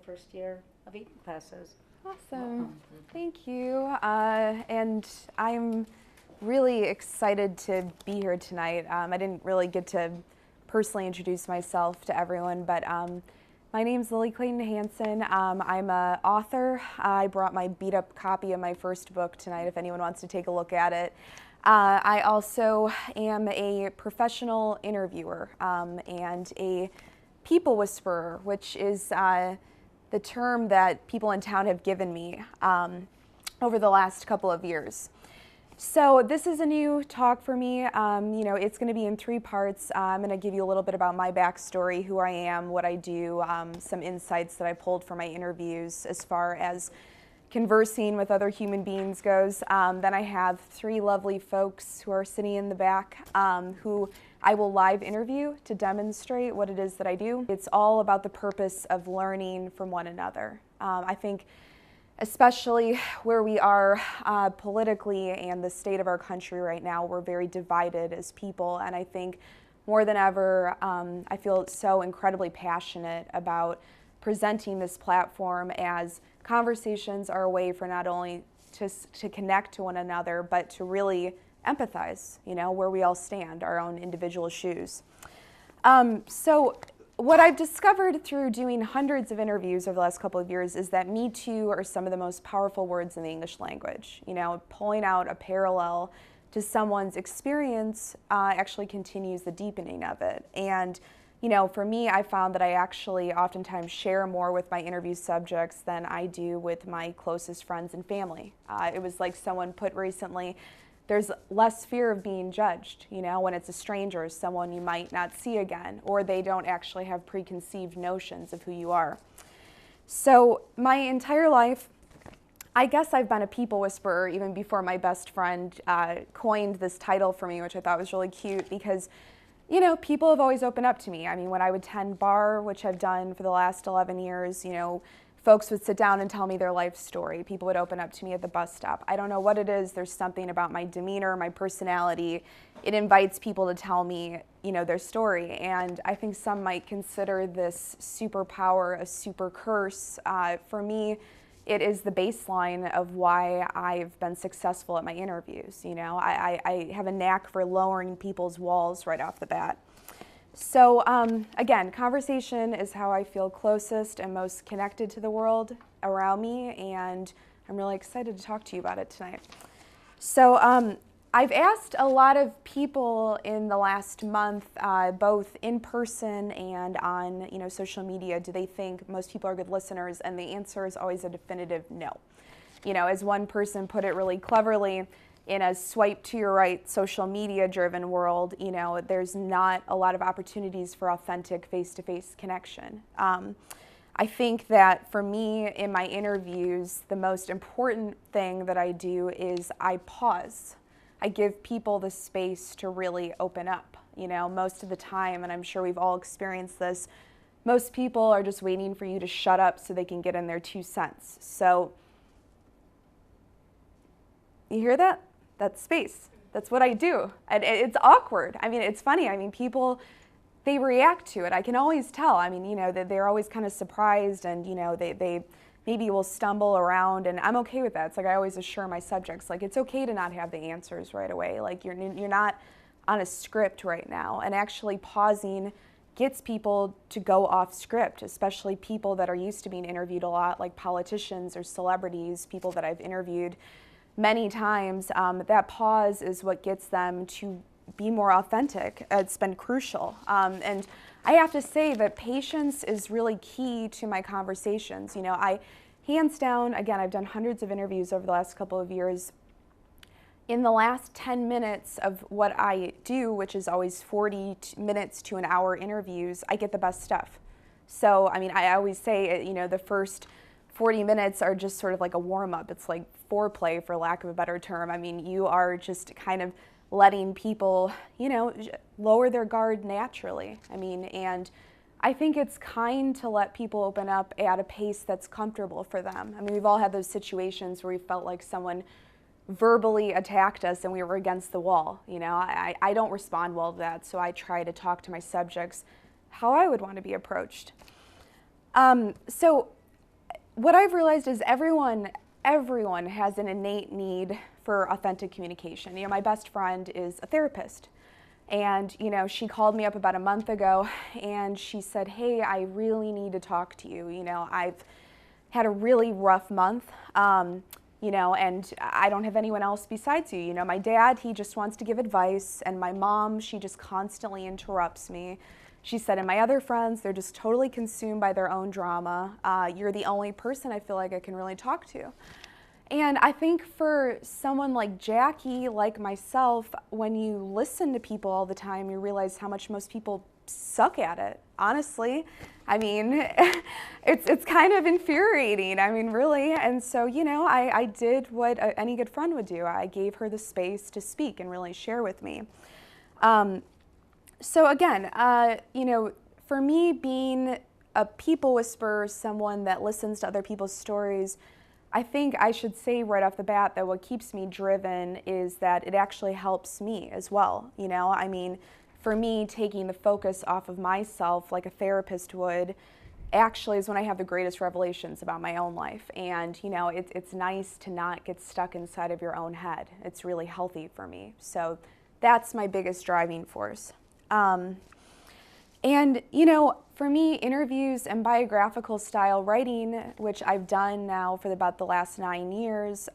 first year of eating classes. Awesome. Thank you. And I'm really excited to be here tonight. I didn't really get to personally introduce myself to everyone, but my name's Lily Clayton Hansen. I'm an author. I brought my beat-up copy of my first book tonight if anyone wants to take a look at it. I also am a professional interviewer and a people whisperer, which is the term that people in town have given me over the last couple of years. So this is a new talk for me. It's going to be in 3 parts. I'm going to give you a little bit about my backstory, who I am, what I do, some insights that I pulled from my interviews as far as conversing with other human beings goes. Then I have 3 lovely folks who are sitting in the back who I will live interview to demonstrate what it is that I do. It's all about the purpose of learning from one another. I think especially where we are politically and the state of our country right now, we're very divided as people, and I think more than ever, I feel so incredibly passionate about presenting this platform as conversations are a way for not only to connect to one another, but to really empathize, where we all stand, our own individual shoes. So what I've discovered through doing hundreds of interviews over the last couple of years is that Me Too are some of the most powerful words in the English language. Pulling out a parallel to someone's experience actually continues the deepening of it. And for me, I found that I actually oftentimes share more with my interview subjects than I do with my closest friends and family. It was like someone put recently, there's less fear of being judged, when it's a stranger, someone you might not see again, or they don't actually have preconceived notions of who you are. So my entire life, I guess I've been a people whisperer even before my best friend coined this title for me, which I thought was really cute because, people have always opened up to me. I mean, when I would tend bar, which I've done for the last 11 years, folks would sit down and tell me their life story. People would open up to me at the bus stop. I don't know what it is. There's something about my demeanor, my personality. It invites people to tell me, their story. And I think some might consider this superpower a super curse. For me, it is the baseline of why I've been successful at my interviews. I have a knack for lowering people's walls right off the bat. So again, conversation is how I feel closest and most connected to the world around me, and I'm really excited to talk to you about it tonight. So I've asked a lot of people in the last month, both in person and on social media, do they think most people are good listeners? And the answer is always a definitive no. As one person put it really cleverly, in a swipe to your right social media driven world, there's not a lot of opportunities for authentic face-to-face connection. I think that for me in my interviews, the most important thing that I do is I pause. I give people the space to really open up. Most of the time, and I'm sure we've all experienced this, most people are just waiting for you to shut up so they can get in their 2 cents. So, you hear that? That's space. That's what I do. And it's awkward. I mean, it's funny. I mean, people, they react to it. I can always tell. I mean, they're always kind of surprised and, they maybe will stumble around, and I'm okay with that. It's like I always assure my subjects, like, it's okay to not have the answers right away. Like, you're not on a script right now. And actually pausing gets people to go off script, especially people that are used to being interviewed a lot, like politicians or celebrities, people that I've interviewed many times. That pause is what gets them to be more authentic. It's been crucial. And I have to say that patience is really key to my conversations. I, hands down, again, I've done hundreds of interviews over the last couple of years. In the last 10 minutes of what I do, which is always 40 minutes to an hour interviews, I get the best stuff. So, I mean, I always say, the first 40 minutes are just sort of like a warm-up. It's like foreplay, for lack of a better term. I mean, you are just kind of letting people, lower their guard naturally. I mean, and I think it's kind to let people open up at a pace that's comfortable for them. I mean, we've all had those situations where we felt like someone verbally attacked us and we were against the wall. I don't respond well to that, so I try to talk to my subjects how I would want to be approached. So what I've realized is everyone has an innate need for authentic communication. You know, my best friend is a therapist. And, you know, she called me up about a month ago and she said, hey, I really need to talk to you. You know, I've had a really rough month, you know, and I don't have anyone else besides you. You know, my dad, he just wants to give advice, and my mom, she just constantly interrupts me. She said, and my other friends, they're just totally consumed by their own drama. You're the only person I feel like I can really talk to. And I think for someone like Jackie, like myself, when you listen to people all the time, you realize how much most people suck at it, honestly. I mean, it's kind of infuriating, I mean, really. And so, you know, I did what any good friend would do. I gave her the space to speak and really share with me. So again, you know, for me, being a people whisperer, someone that listens to other people's stories, I think I should say right off the bat that what keeps me driven is that it actually helps me as well. You know, I mean, for me, taking the focus off of myself like a therapist would actually is when I have the greatest revelations about my own life. And, you know, it's nice to not get stuck inside of your own head. It's really healthy for me. So that's my biggest driving force. And, you know, for me, interviews and biographical style writing, which I've done now for about the last 9 years,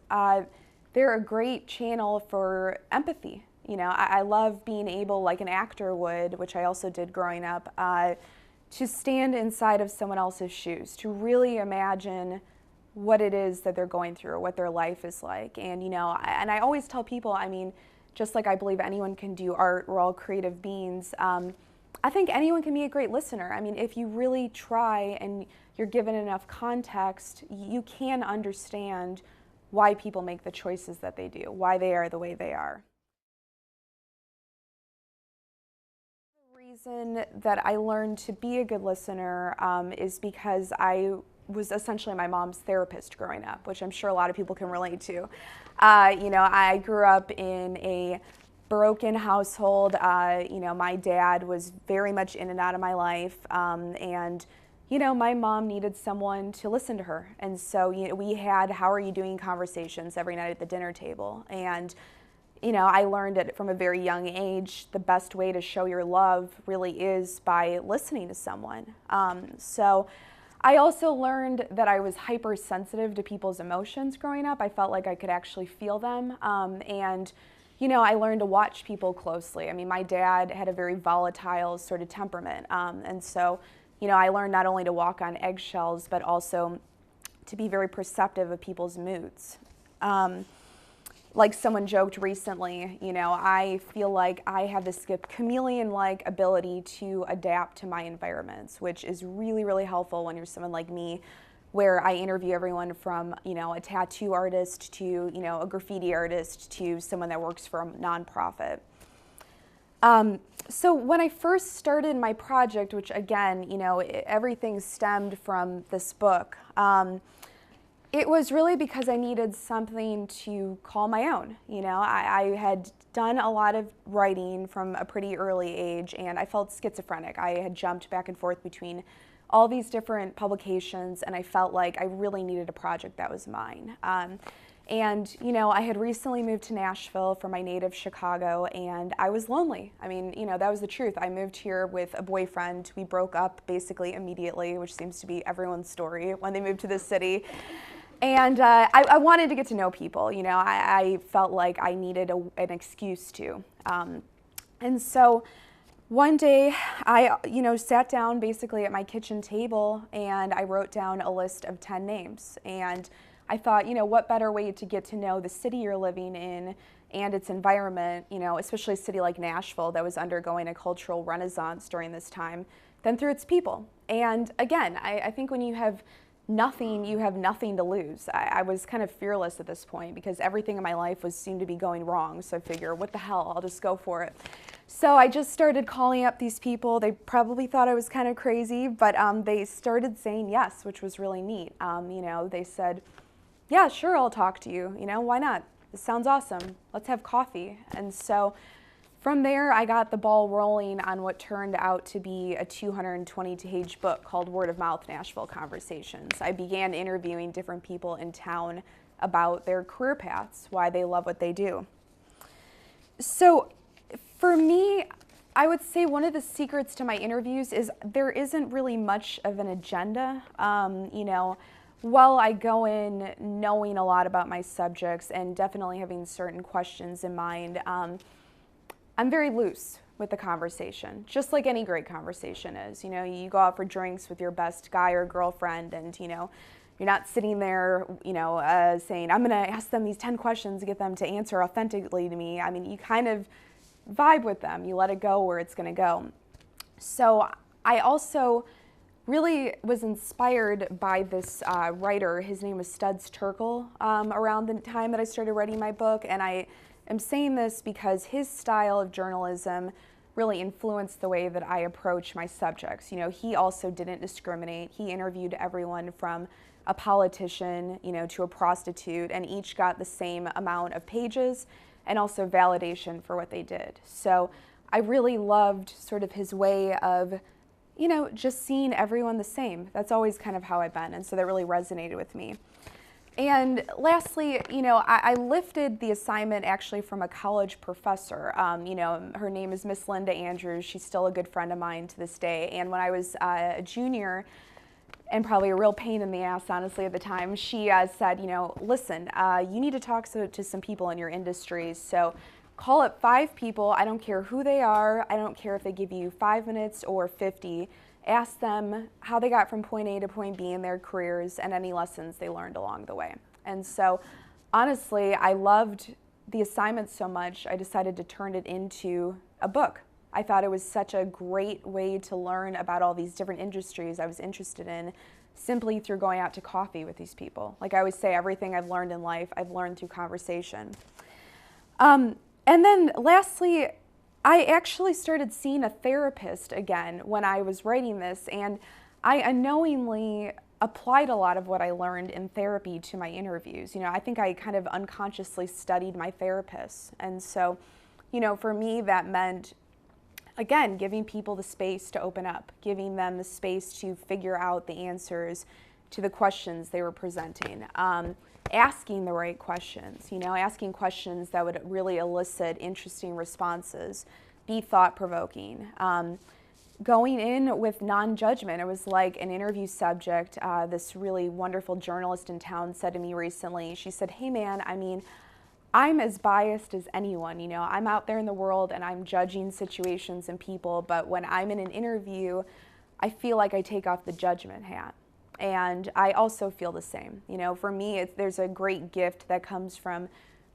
they're a great channel for empathy. You know, I love being able, like an actor would, which I also did growing up, to stand inside of someone else's shoes, to really imagine what it is that they're going through, what their life is like. And, you know, and I always tell people, I mean, just like I believe anyone can do art, we're all creative beings, I think anyone can be a great listener. I mean, if you really try and you're given enough context, you can understand why people make the choices that they do, why they are the way they are. The reason that I learned to be a good listener is because I was essentially my mom's therapist growing up, which I'm sure a lot of people can relate to. You know, I grew up in a broken household. You know, my dad was very much in and out of my life, and you know, my mom needed someone to listen to her, and so you know, we had "How are you doing?" conversations every night at the dinner table. And you know, I learned it from a very young age. The best way to show your love really is by listening to someone. So I also learned that I was hypersensitive to people's emotions growing up. I felt like I could actually feel them, and you know, I learned to watch people closely. I mean, my dad had a very volatile sort of temperament, and so, you know, I learned not only to walk on eggshells, but also to be very perceptive of people's moods. Like someone joked recently, you know, I feel like I have this chameleon-like ability to adapt to my environments, which is really, really helpful when you're someone like me, where I interview everyone from, you know, a tattoo artist to, you know, a graffiti artist to someone that works for a nonprofit. So when I first started my project, which again, you know, everything stemmed from this book, it was really because I needed something to call my own. You know, I had done a lot of writing from a pretty early age, and I felt schizophrenic. I had jumped back and forth between all these different publications, and I felt like I really needed a project that was mine. And you know, I had recently moved to Nashville from my native Chicago, and I was lonely. I mean, you know, that was the truth. I moved here with a boyfriend. We broke up basically immediately, which seems to be everyone's story when they moved to this city. And I wanted to get to know people. You know, I felt like I needed an excuse to. And so one day I, you know, sat down basically at my kitchen table and I wrote down a list of 10 names. And I thought, you know, what better way to get to know the city you're living in and its environment, you know, especially a city like Nashville that was undergoing a cultural renaissance during this time, than through its people. And again, I think when you have nothing, you have nothing to lose. I was kind of fearless at this point because everything in my life seemed to be going wrong. So I figure, what the hell, I'll just go for it. So I just started calling up these people. They probably thought I was kind of crazy, but they started saying yes, which was really neat. You know, they said, yeah, sure, I'll talk to you. You know, why not? This sounds awesome. Let's have coffee. And so From there, I got the ball rolling on what turned out to be a 220-page book called Word of Mouth Nashville Conversations. I began interviewing different people in town about their career paths, why they love what they do. So for me, I would say one of the secrets to my interviews is there isn't really much of an agenda. While I go in knowing a lot about my subjects and definitely having certain questions in mind, I'm very loose with the conversation, just like any great conversation is. You go out for drinks with your best guy or girlfriend, and you're not sitting there, saying, I'm going to ask them these 10 questions to get them to answer authentically to me. I mean, you kind of vibe with them. You let it go where it's going to go. So I also really was inspired by this writer. His name was Studs Terkel around the time that I started writing my book, and I am saying this because his style of journalism really influenced the way that I approach my subjects. He also didn't discriminate. He interviewed everyone from a politician, to a prostitute, and each got the same amount of pages and also validation for what they did. So I really loved sort of his way of, just seeing everyone the same. That's always kind of how I've been, and so that really resonated with me. And lastly, I lifted the assignment actually from a college professor. Her name is Miss Linda Andrews. She's still a good friend of mine to this day. And when I was a junior, and probably a real pain in the ass, honestly, at the time, she said, listen, you need to talk to some people in your industry. So call up 5 people. I don't care who they are. I don't care if they give you 5 minutes or 50. Ask them how they got from point A to point B in their careers and any lessons they learned along the way. And so, honestly, I loved the assignment so much, I decided to turn it into a book. I thought it was such a great way to learn about all these different industries I was interested in simply through going out to coffee with these people. Like I always say, everything I've learned in life, I've learned through conversation. And then lastly, I actually started seeing a therapist again when I was writing this, and I unknowingly applied a lot of what I learned in therapy to my interviews. I think I kind of unconsciously studied my therapists. And so, for me, that meant, again, giving people the space to open up, giving them the space to figure out the answers to the questions they were presenting. Asking the right questions, asking questions that would really elicit interesting responses, be thought-provoking. Going in with non-judgment. It was like an interview subject. This really wonderful journalist in town said to me recently, she said, hey man, I'm as biased as anyone. I'm out there in the world and I'm judging situations and people, but when I'm in an interview, I feel like I take off the judgment hat. And I also feel the same. For me, there's a great gift that comes from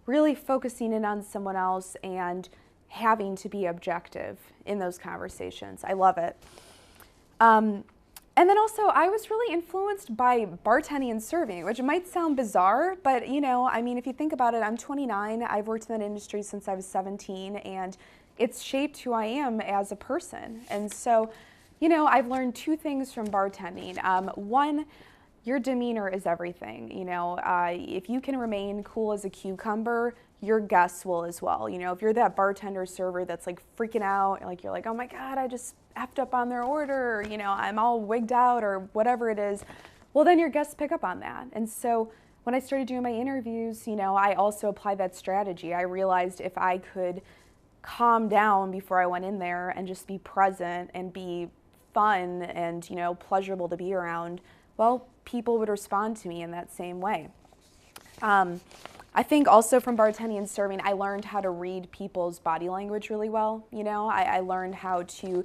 really focusing in on someone else and having to be objective in those conversations. I love it. And then also, I was really influenced by bartending and serving, which might sound bizarre, but if you think about it, I'm 29. I've worked in that industry since I was 17, and it's shaped who I am as a person. And so, I've learned 2 things from bartending. One, your demeanor is everything. If you can remain cool as a cucumber, your guests will as well. If you're that bartender server that's like freaking out, like you're like, oh my God, I just effed up on their order, or, I'm all wigged out or whatever it is, well, then your guests pick up on that. And so when I started doing my interviews, I also applied that strategy. I realized if I could calm down before I went in there and just be present and be fun and, pleasurable to be around, well, people would respond to me in that same way. I think also from bartending and serving, I learned how to read people's body language really well. I learned how to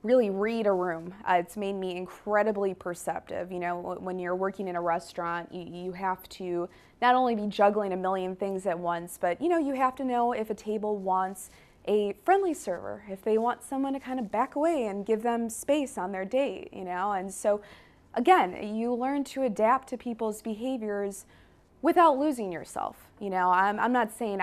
really read a room. It's made me incredibly perceptive. When you're working in a restaurant, you have to not only be juggling a million things at once, but you have to know if a table wants a friendly server, if they want someone to kind of back away and give them space on their date, and so again, you learn to adapt to people's behaviors without losing yourself. I'm not saying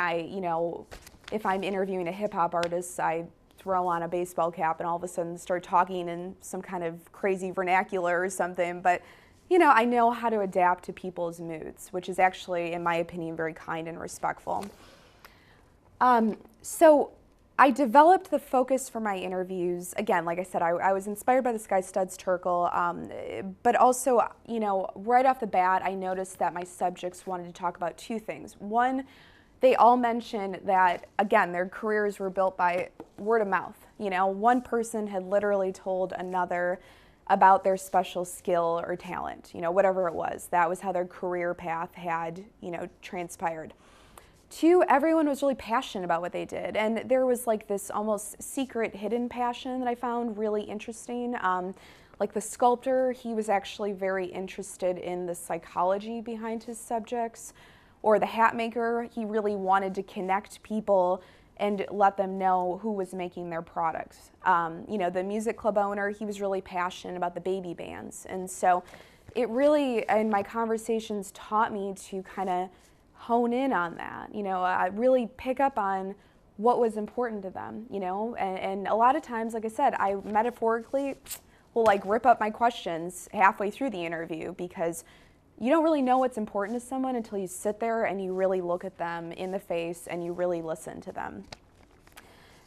if I'm interviewing a hip hop artist, I throw on a baseball cap and all of a sudden start talking in some kind of crazy vernacular or something, but I know how to adapt to people's moods, which is actually, in my opinion, very kind and respectful. So I developed the focus for my interviews. Again, like I said, I was inspired by this guy, Studs Terkel, but also, you know, right off the bat, I noticed that my subjects wanted to talk about two things. One, they all mentioned that, again, their careers were built by word of mouth. You know, one person had literally told another about their special skill or talent, you know, whatever it was. That was how their career path had, you know, transpired. Two, everyone was really passionate about what they did, and there was like this almost secret hidden passion that I found really interesting. Like the sculptor, he was actually very interested in the psychology behind his subjects. Or the hat maker, he really wanted to connect people and let them know who was making their products. You know, the music club owner, he was really passionate about the baby bands. And so it really, in my conversations, taught me to kind of hone in on that, you know, really pick up on what was important to them, you know, and a lot of times, like I said, I metaphorically will like rip up my questions halfway through the interview because you don't really know what's important to someone until you sit there and you really look at them in the face and you really listen to them.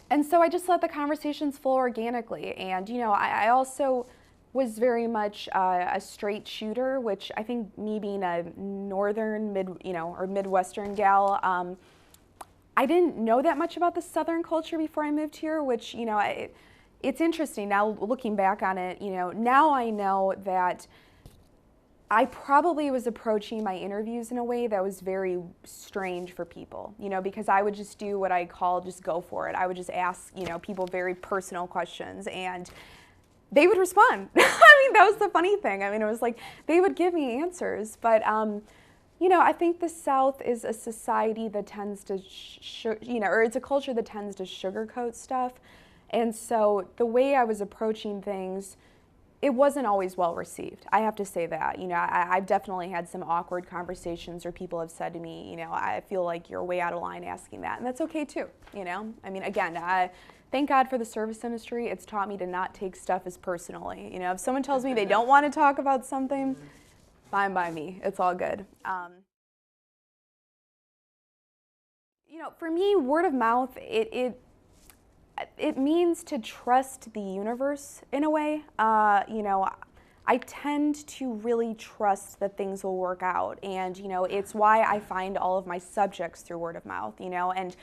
And so I just let the conversations flow organically. And, you know, I also was very much a straight shooter, which I think me being a northern, or Midwestern gal, I didn't know that much about the Southern culture before I moved here, which, you know, it's interesting now looking back on it, you know, now I know that I probably was approaching my interviews in a way that was very strange for people, you know, because I would just do what I call just go for it. I would just ask, you know, people very personal questions and they would respond. I mean, that was the funny thing. I mean, it was like they would give me answers. But, you know, I think the South is a society that tends to, or it's a culture that tends to sugarcoat stuff. And so the way I was approaching things, it wasn't always well received. I have to say that. You know, I've definitely had some awkward conversations where people have said to me, you know, I feel like you're way out of line asking that. And that's okay too, you know. I mean, again, thank God for the service industry. It's taught me to not take stuff as personally. You know, if someone tells me they don't want to talk about something, fine by me. It's all good. You know, for me, word of mouth, it means to trust the universe in a way. You know, I tend to really trust that things will work out. And, you know, it's why I find all of my subjects through word of mouth, you know. And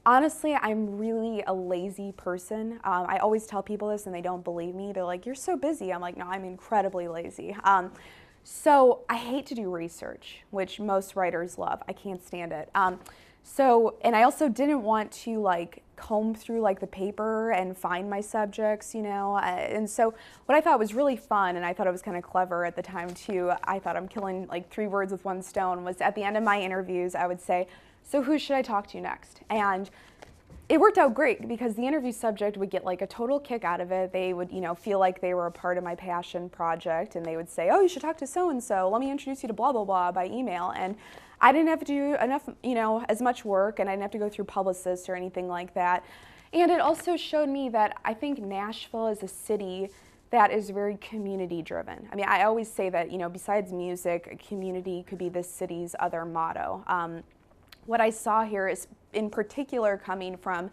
honestly, I'm really a lazy person. I always tell people this and they don't believe me. They're like, you're so busy. I'm like, no, I'm incredibly lazy. So I hate to do research, which most writers love. I can't stand it. And I also didn't want to like comb through like the paper and find my subjects, you know. And so what I thought was really fun, and I thought it was kind of clever at the time too, I thought I'm killing like 3 birds with 1 stone, was at the end of my interviews, I would say, so who should I talk to next? And it worked out great because the interview subject would get like a total kick out of it. They would, you know, feel like they were a part of my passion project, and they would say, oh, you should talk to so-and-so. Let me introduce you to blah, blah, blah by email. And I didn't have to do enough, you know, as much work, and I didn't have to go through publicists or anything like that. And it also showed me that I think Nashville is a city that is very community driven. I mean, I always say that, you know, besides music, community could be this city's other motto. What I saw here is, in particular, coming from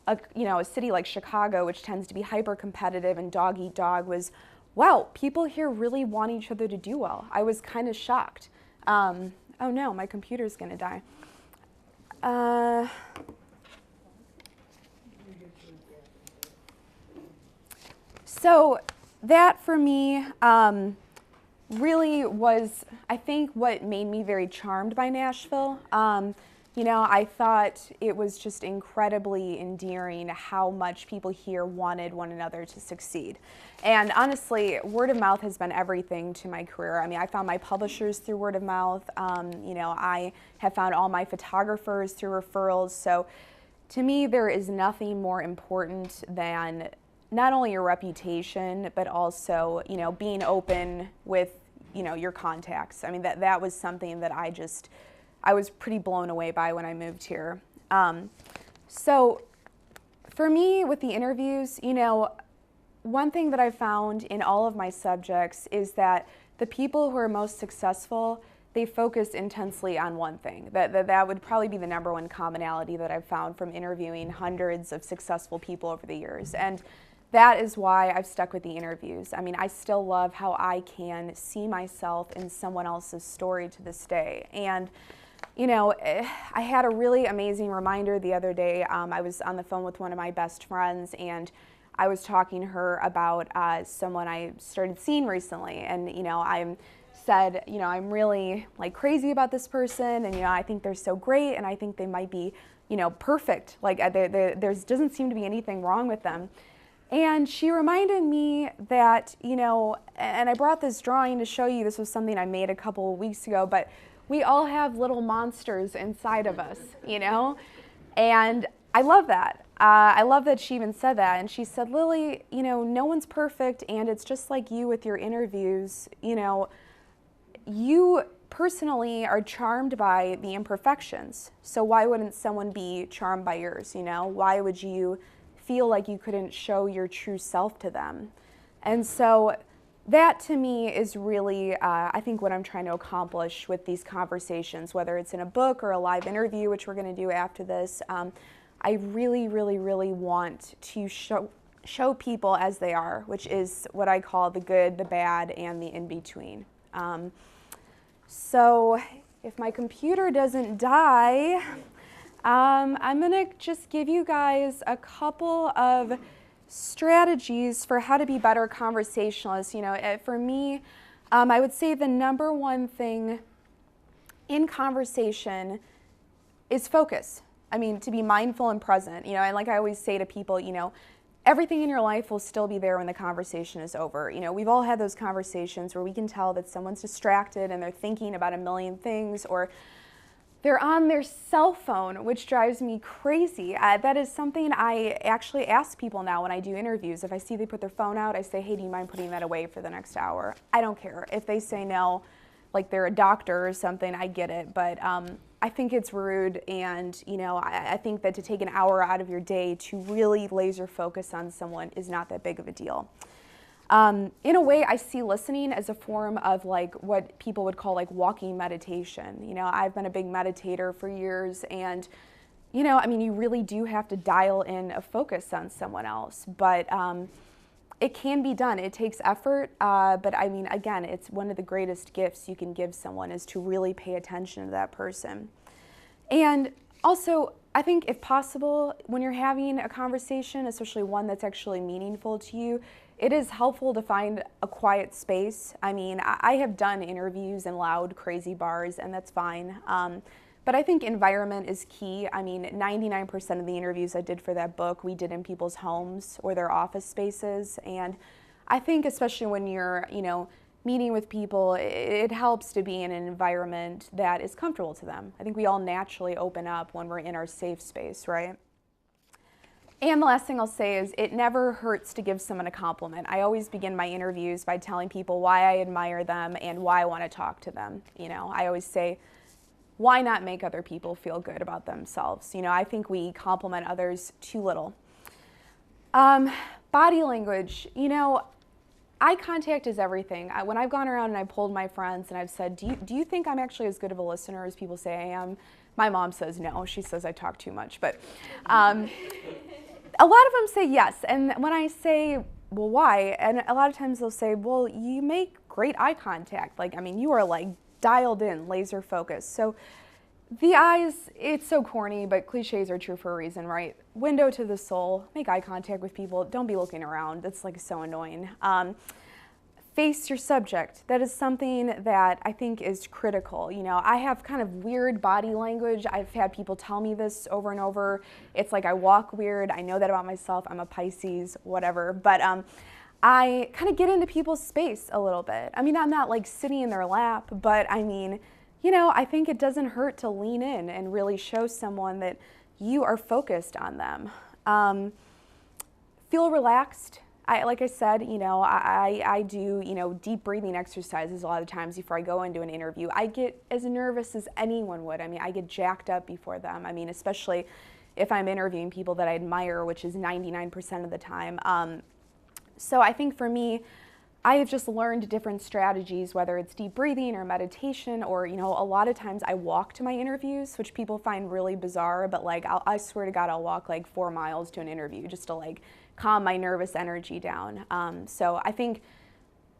a city like Chicago, which tends to be hyper competitive and dog eat dog, was, wow, people here really want each other to do well. I was kind of shocked. Oh no, my computer's gonna die. So that for me really was, I think, what made me very charmed by Nashville. You know, I thought it was just incredibly endearing how much people here wanted one another to succeed. And honestly, word of mouth has been everything to my career. I mean, I found my publishers through word of mouth. You know, I have found all my photographers through referrals. So to me, there is nothing more important than not only your reputation, but also, you know, being open with, you know, your contacts. I mean, that was something that I was pretty blown away by when I moved here. So for me, with the interviews, you know, one thing that I found in all of my subjects is that the people who are most successful they focus intensely on one thing. That would probably be the number one commonality that I've found from interviewing hundreds of successful people over the years. And that is why I've stuck with the interviews. I mean, I still love how I can see myself in someone else's story to this day. And you know, I had a really amazing reminder the other day. I was on the phone with one of my best friends, and I was talking to her about someone I started seeing recently. And, you know, I said, you know, I'm really like crazy about this person, and, you know, I think they're so great, and I think they might be, you know, perfect. Like there doesn't seem to be anything wrong with them. And she reminded me that, you know, and I brought this drawing to show you, this was something I made a couple of weeks ago, but we all have little monsters inside of us, you know? And I love that. I love that she even said that. And she said, Lily, you know, no one's perfect, and it's just like you with your interviews. You know, you personally are charmed by the imperfections. So why wouldn't someone be charmed by yours, you know? Why would you feel like you couldn't show your true self to them? And so that to me is really, I think, what I'm trying to accomplish with these conversations, whether it's in a book or a live interview, which we're going to do after this. I really, really, really want to show people as they are, which is what I call the good, the bad, and the in-between. So if my computer doesn't die, I'm going to just give you guys a couple of strategies for how to be better conversationalists. You know, for me, I would say the number one thing in conversation is focus. I mean, to be mindful and present. You know, and like I always say to people, you know, everything in your life will still be there when the conversation is over. You know, we've all had those conversations where we can tell that someone's distracted and they're thinking about a million things, or they're on their cell phone, which drives me crazy. That is something I actually ask people now when I do interviews. If I see they put their phone out, I say, hey, do you mind putting that away for the next hour? I don't care. If they say no, like they're a doctor or something, I get it. But I think it's rude, and you know, I think that to take an hour out of your day to really laser focus on someone is not that big of a deal. In a way, I see listening as a form of like what people would call like walking meditation. You know, I've been a big meditator for years, and you know, I mean, you really do have to dial in a focus on someone else, but it can be done. It takes effort, but I mean, again, it's one of the greatest gifts you can give someone is to really pay attention to that person. And also, I think if possible, when you're having a conversation, especially one that's actually meaningful to you, it is helpful to find a quiet space. I mean, I have done interviews in loud, crazy bars, and that's fine. But I think environment is key. I mean, 99% of the interviews I did for that book, we did in people's homes or their office spaces. And I think especially when you're, you know, meeting with people, it helps to be in an environment that is comfortable to them. I think we all naturally open up when we're in our safe space, right? And the last thing I'll say is it never hurts to give someone a compliment. I always begin my interviews by telling people why I admire them and why I want to talk to them. You know, I always say, why not make other people feel good about themselves? You know, I think we compliment others too little. Body language, you know, eye contact is everything. When I've gone around and I've polled my friends and I've said, do you think I'm actually as good of a listener as people say I am? My mom says no. She says I talk too much. But a lot of them say yes. And when I say, well, why? And a lot of times they'll say, well, you make great eye contact. Like, I mean, you are like dialed in, laser focused. So the eyes, it's so corny, but cliches are true for a reason, right? Window to the soul, make eye contact with people. Don't be looking around. That's like so annoying. Face your subject. That is something that I think is critical. You know, I have kind of weird body language. I've had people tell me this over and over. It's like I walk weird. I know that about myself. I'm a Pisces, whatever. But I kind of get into people's space a little bit. I mean, I'm not like sitting in their lap, but I mean, you know, I think it doesn't hurt to lean in and really show someone that you are focused on them. Feel relaxed. Like I said, you know, I do, you know, deep breathing exercises a lot of times before I go into an interview. I get as nervous as anyone would. I mean, I get jacked up before them. I mean, especially if I'm interviewing people that I admire, which is 99% of the time. So I think for me, I have just learned different strategies, whether it's deep breathing or meditation, or, you know, a lot of times I walk to my interviews, which people find really bizarre, but like, I swear to God, I'll walk like 4 miles to an interview just to like calm my nervous energy down. So I think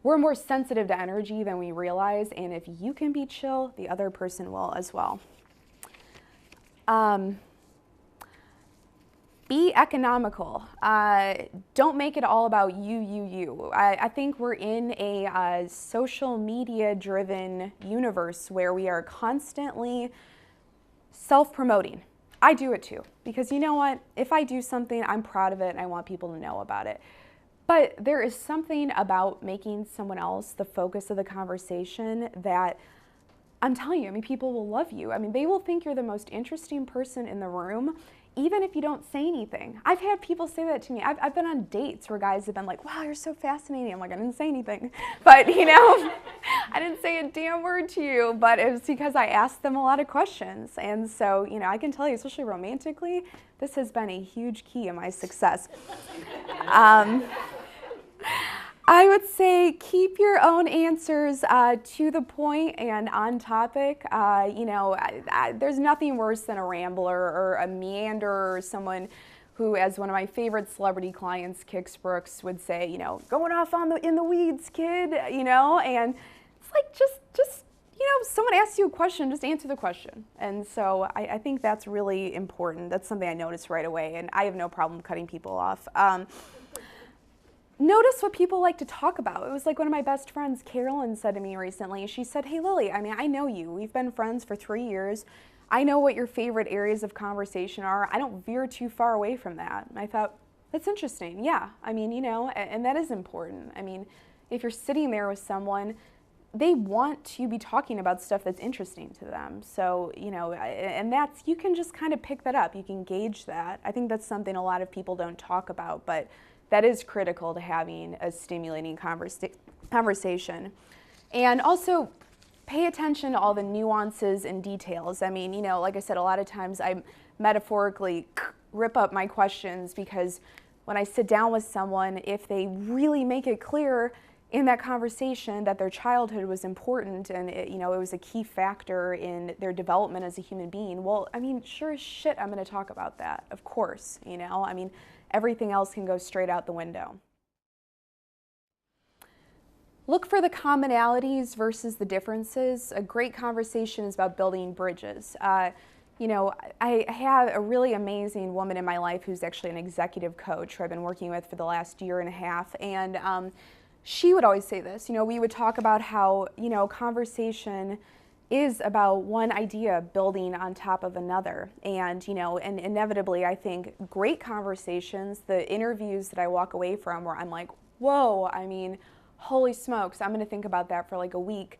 we're more sensitive to energy than we realize, and if you can be chill, the other person will as well. Be economical. Don't make it all about you. I think we're in a social media driven universe where we are constantly self-promoting. I do it too, because you know what? If I do something, I'm proud of it and I want people to know about it. But there is something about making someone else the focus of the conversation that, I'm telling you, I mean, people will love you. I mean, they will think you're the most interesting person in the room, even if you don't say anything. I've had people say that to me. I've been on dates where guys have been like, wow, you're so fascinating. I'm like, I didn't say anything. But, you know, I didn't say a damn word to you, but it was because I asked them a lot of questions. And so, you know, I can tell you, especially romantically, this has been a huge key in my success. I would say keep your own answers to the point and on topic. You know, there's nothing worse than a rambler or a meander or someone who, as one of my favorite celebrity clients, Kix Brooks, would say, you know, going off in the weeds, kid, you know, and it's like just you know, someone asks you a question, just answer the question. And so I think that's really important. That's something I noticed right away, and I have no problem cutting people off. Notice what people like to talk about. It was like one of my best friends, Carolyn, said to me recently. She said, hey, Lily, I mean, I know you. We've been friends for 3 years. I know what your favorite areas of conversation are. I don't veer too far away from that. And I thought, that's interesting. Yeah, I mean, you know, and that is important. I mean, if you're sitting there with someone, they want to be talking about stuff that's interesting to them. So, you know, and that's, you can just kind of pick that up. You can gauge that. I think that's something a lot of people don't talk about, but that is critical to having a stimulating conversation. And also pay attention to all the nuances and details. I mean, you know, like I said, a lot of times I metaphorically rip up my questions because when I sit down with someone, if they really make it clear in that conversation that their childhood was important and it, you know, it was a key factor in their development as a human being, well, I mean, sure as shit I'm going to talk about that, of course, you know, I mean, everything else can go straight out the window. Look for the commonalities versus the differences. A great conversation is about building bridges. You know, I have a really amazing woman in my life who's actually an executive coach who I've been working with for the last 1.5 years, and she would always say this, you know, we would talk about how, you know, conversation is about one idea building on top of another. And, you know, and inevitably, I think great conversations, the interviews that I walk away from where I'm like, whoa, I mean, holy smokes, I'm going to think about that for like a week,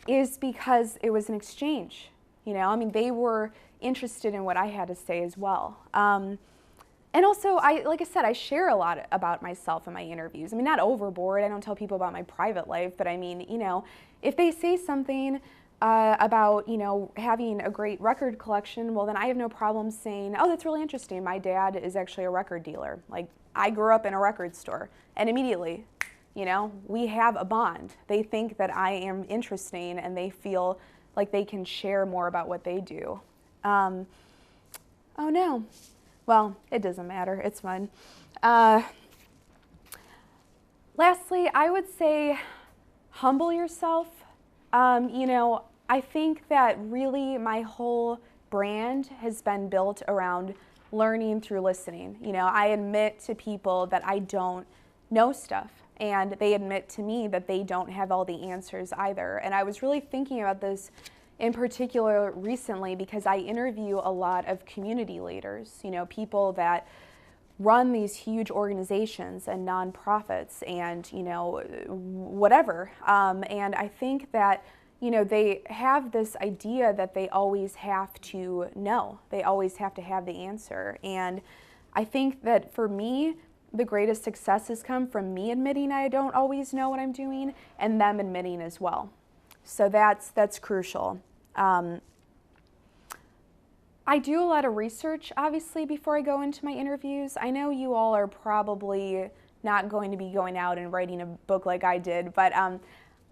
is because it was an exchange. You know, I mean, they were interested in what I had to say as well. And also, like I said, I share a lot about myself in my interviews. I mean, not overboard. I don't tell people about my private life, but I mean, you know, if they say something about, you know, having a great record collection, well, then I have no problem saying, oh, that's really interesting. My dad is actually a record dealer. Like, I grew up in a record store. And immediately, you know, we have a bond. They think that I am interesting and they feel like they can share more about what they do. Oh, no. Well, it doesn't matter. It's fun. Lastly, I would say humble yourself. You know, I think that really my whole brand has been built around learning through listening. You know, I admit to people that I don't know stuff, and they admit to me that they don't have all the answers either. And I was really thinking about this in particular recently because I interview a lot of community leaders, you know, people that run these huge organizations and nonprofits and, you know, whatever. And I think that, you know, they have this idea that they always have to know. They always have to have the answer. And I think that for me, the greatest successes come from me admitting I don't always know what I'm doing and them admitting as well. So that's crucial. I do a lot of research, obviously, before I go into my interviews. I know you all are probably not going to be going out and writing a book like I did. But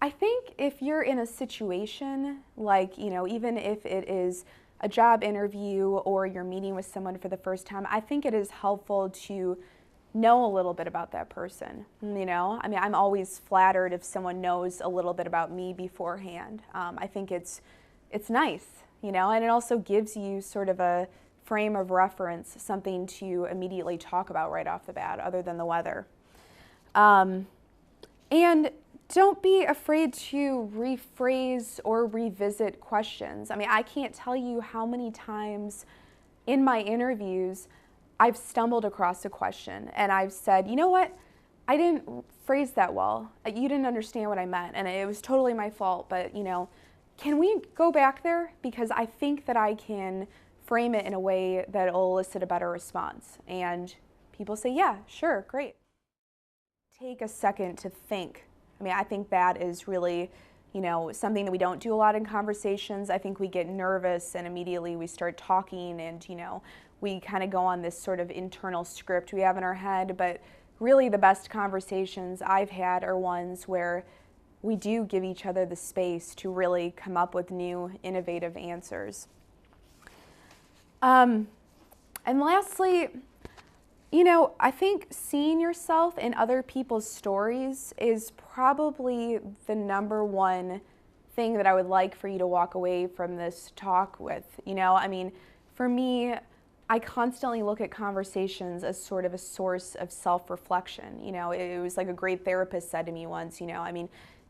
I think if you're in a situation like, even if it is a job interview or you're meeting with someone for the first time, I think it is helpful to know a little bit about that person. I'm always flattered if someone knows a little bit about me beforehand. I think it's nice, and it also gives you sort of a frame of reference, something to immediately talk about right off the bat, other than the weather. And don't be afraid to rephrase or revisit questions. I can't tell you how many times in my interviews I've stumbled across a question and I've said, you know what, I didn't phrase that well. You didn't understand what I meant, and it was totally my fault, but can we go back there? Because I think that I can frame it in a way that will elicit a better response. And people say, yeah, sure, great. Take a second to think. I think that is really, something that we don't do a lot in conversations. I think we get nervous and immediately we start talking and, we kind of go on this sort of internal script we have in our head. But really the best conversations I've had are ones where we do give each other the space to really come up with new, innovative answers. And lastly, I think seeing yourself in other people's stories is probably the number one thing that I would like for you to walk away from this talk with. For me, I constantly look at conversations as sort of a source of self-reflection. It was like a great therapist said to me once,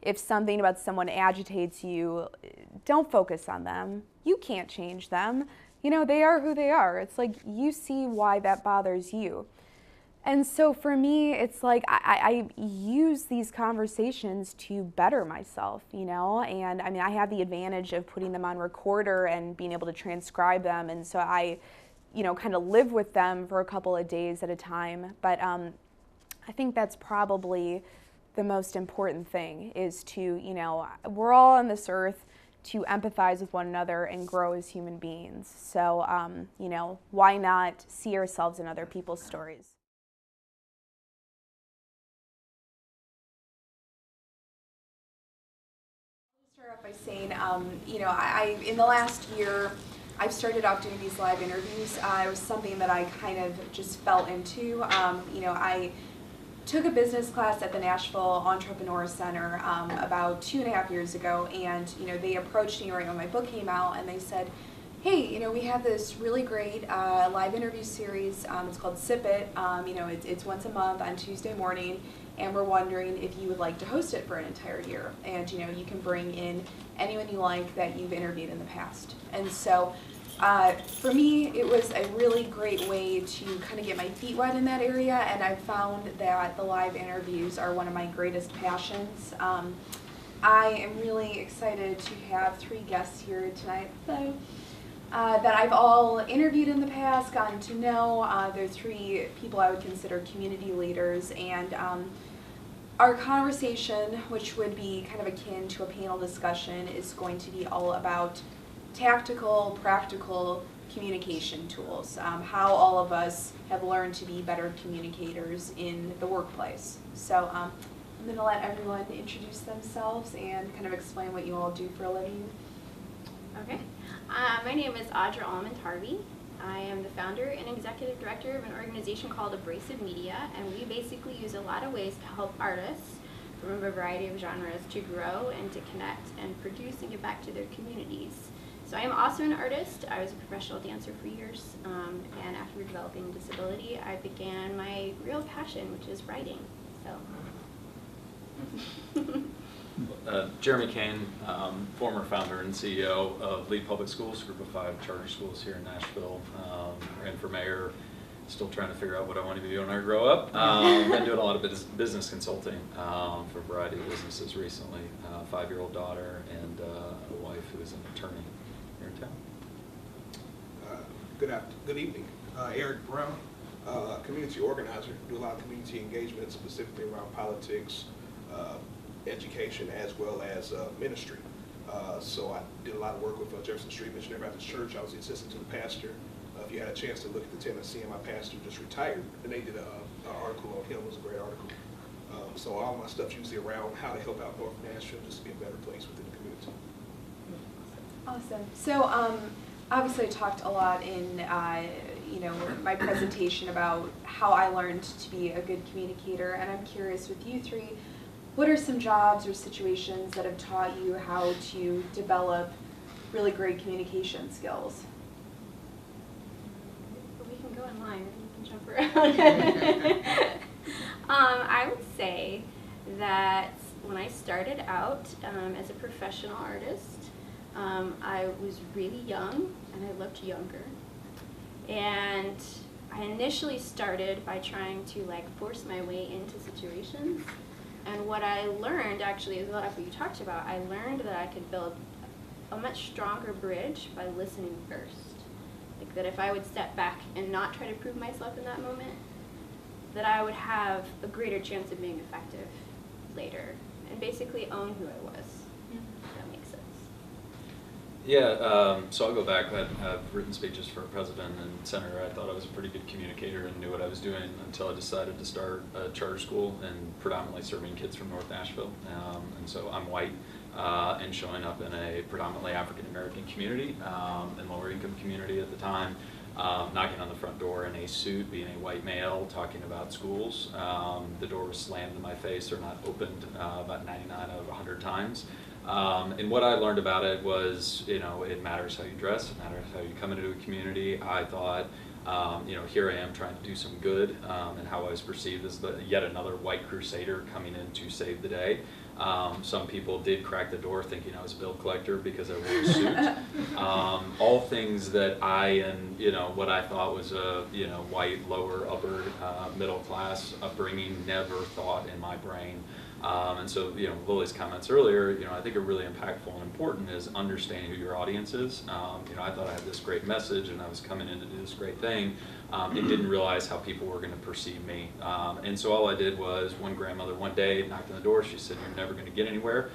if something about someone agitates you, don't focus on them. You can't change them. They are who they are. It's like you see why that bothers you. And so for me, it's like I use these conversations to better myself, and I have the advantage of putting them on recorder and being able to transcribe them, and so I kind of live with them for a couple of days at a time. But I think that's probably the most important thing is to, we're all on this earth to empathize with one another and grow as human beings. So, why not see ourselves in other people's stories? I'll start off by saying, in the last year, I've started off doing these live interviews. It was something that I kind of just fell into. I took a business class at the Nashville Entrepreneur Center about 2.5 years ago, and they approached me right when my book came out, and they said, hey, we have this really great live interview series. It's called Sip It. It's once a month on Tuesday morning, and we're wondering if you would like to host it for an entire year. And you can bring in anyone you like that you've interviewed in the past. And so for me, it was a really great way to kind of get my feet wet in that area, and I found that the live interviews are one of my greatest passions. I am really excited to have 3 guests here tonight that I've all interviewed in the past, gotten to know. They're 3 people I would consider community leaders, and our conversation, which would be kind of akin to a panel discussion, is going to be all about tactical, practical communication tools, how all of us have learned to be better communicators in the workplace. So I'm going to let everyone introduce themselves and kind of explain what you all do for a living. Okay. My name is Audra Almond-Harvey. I am the founder and executive director of an organization called Abrasive Media, and we basically use a lot of ways to help artists from a variety of genres to grow and to connect and produce and give back to their communities. So I am also an artist. I was a professional dancer for years, and after developing disability, I began my real passion, which is writing. So. Jeremy Kane, former founder and CEO of Lead Public Schools, group of 5 charter schools here in Nashville. Ran for mayor, still trying to figure out what I want to be doing when I grow up. Been doing a lot of business consulting for a variety of businesses recently. 5-year-old daughter and a wife who is an attorney here in town. Good evening. Eric Brown, community organizer. Do a lot of community engagement, specifically around politics, education, as well as ministry. So I did a lot of work with Jefferson Street Missionary Baptist Church. I was the assistant to the pastor If you had a chance to look at the Tennessee, and my pastor just retired, and they did an article on him. It was a great article. So all my stuff's usually around how to help out North Nashville just to be a better place within the community. Awesome. So obviously I talked a lot in my presentation about how I learned to be a good communicator, and I'm curious with you three, what are some jobs or situations that have taught you how to develop really great communication skills? We can go in line, we can jump around. I would say that when I started out as a professional artist, I was really young and I looked younger. And I initially started by trying to force my way into situations. And what I learned actually is a lot of what you talked about. I learned that I could build a much stronger bridge by listening first. Like that if I would step back and not try to prove myself in that moment, that I would have a greater chance of being effective later and basically own who I was. If that makes sense. Yeah, so I'll go back. I've written speeches for president and senator. I thought I was a pretty good communicator and knew what I was doing until I decided to start a charter school and predominantly serving kids from North Nashville. And so I'm white and showing up in a predominantly African American community and lower income community at the time. Knocking on the front door in a suit, being a white male, talking about schools. The door was slammed in my face or not opened about 99 out of 100 times. And what I learned about it was, it matters how you dress, it matters how you come into a community. I thought, here I am trying to do some good, and how I was perceived as yet another white crusader coming in to save the day. Some people did crack the door thinking I was a bill collector because I wore a suit. All things that I and what I thought was a white lower upper middle class upbringing never thought in my brain. And so Lily's comments earlier I think are really impactful and important is understanding who your audience is. I thought I had this great message and I was coming in to do this great thing. And didn't realize how people were going to perceive me. And so all I did was one grandmother one day knocked on the door. She said, "You're never going to get anywhere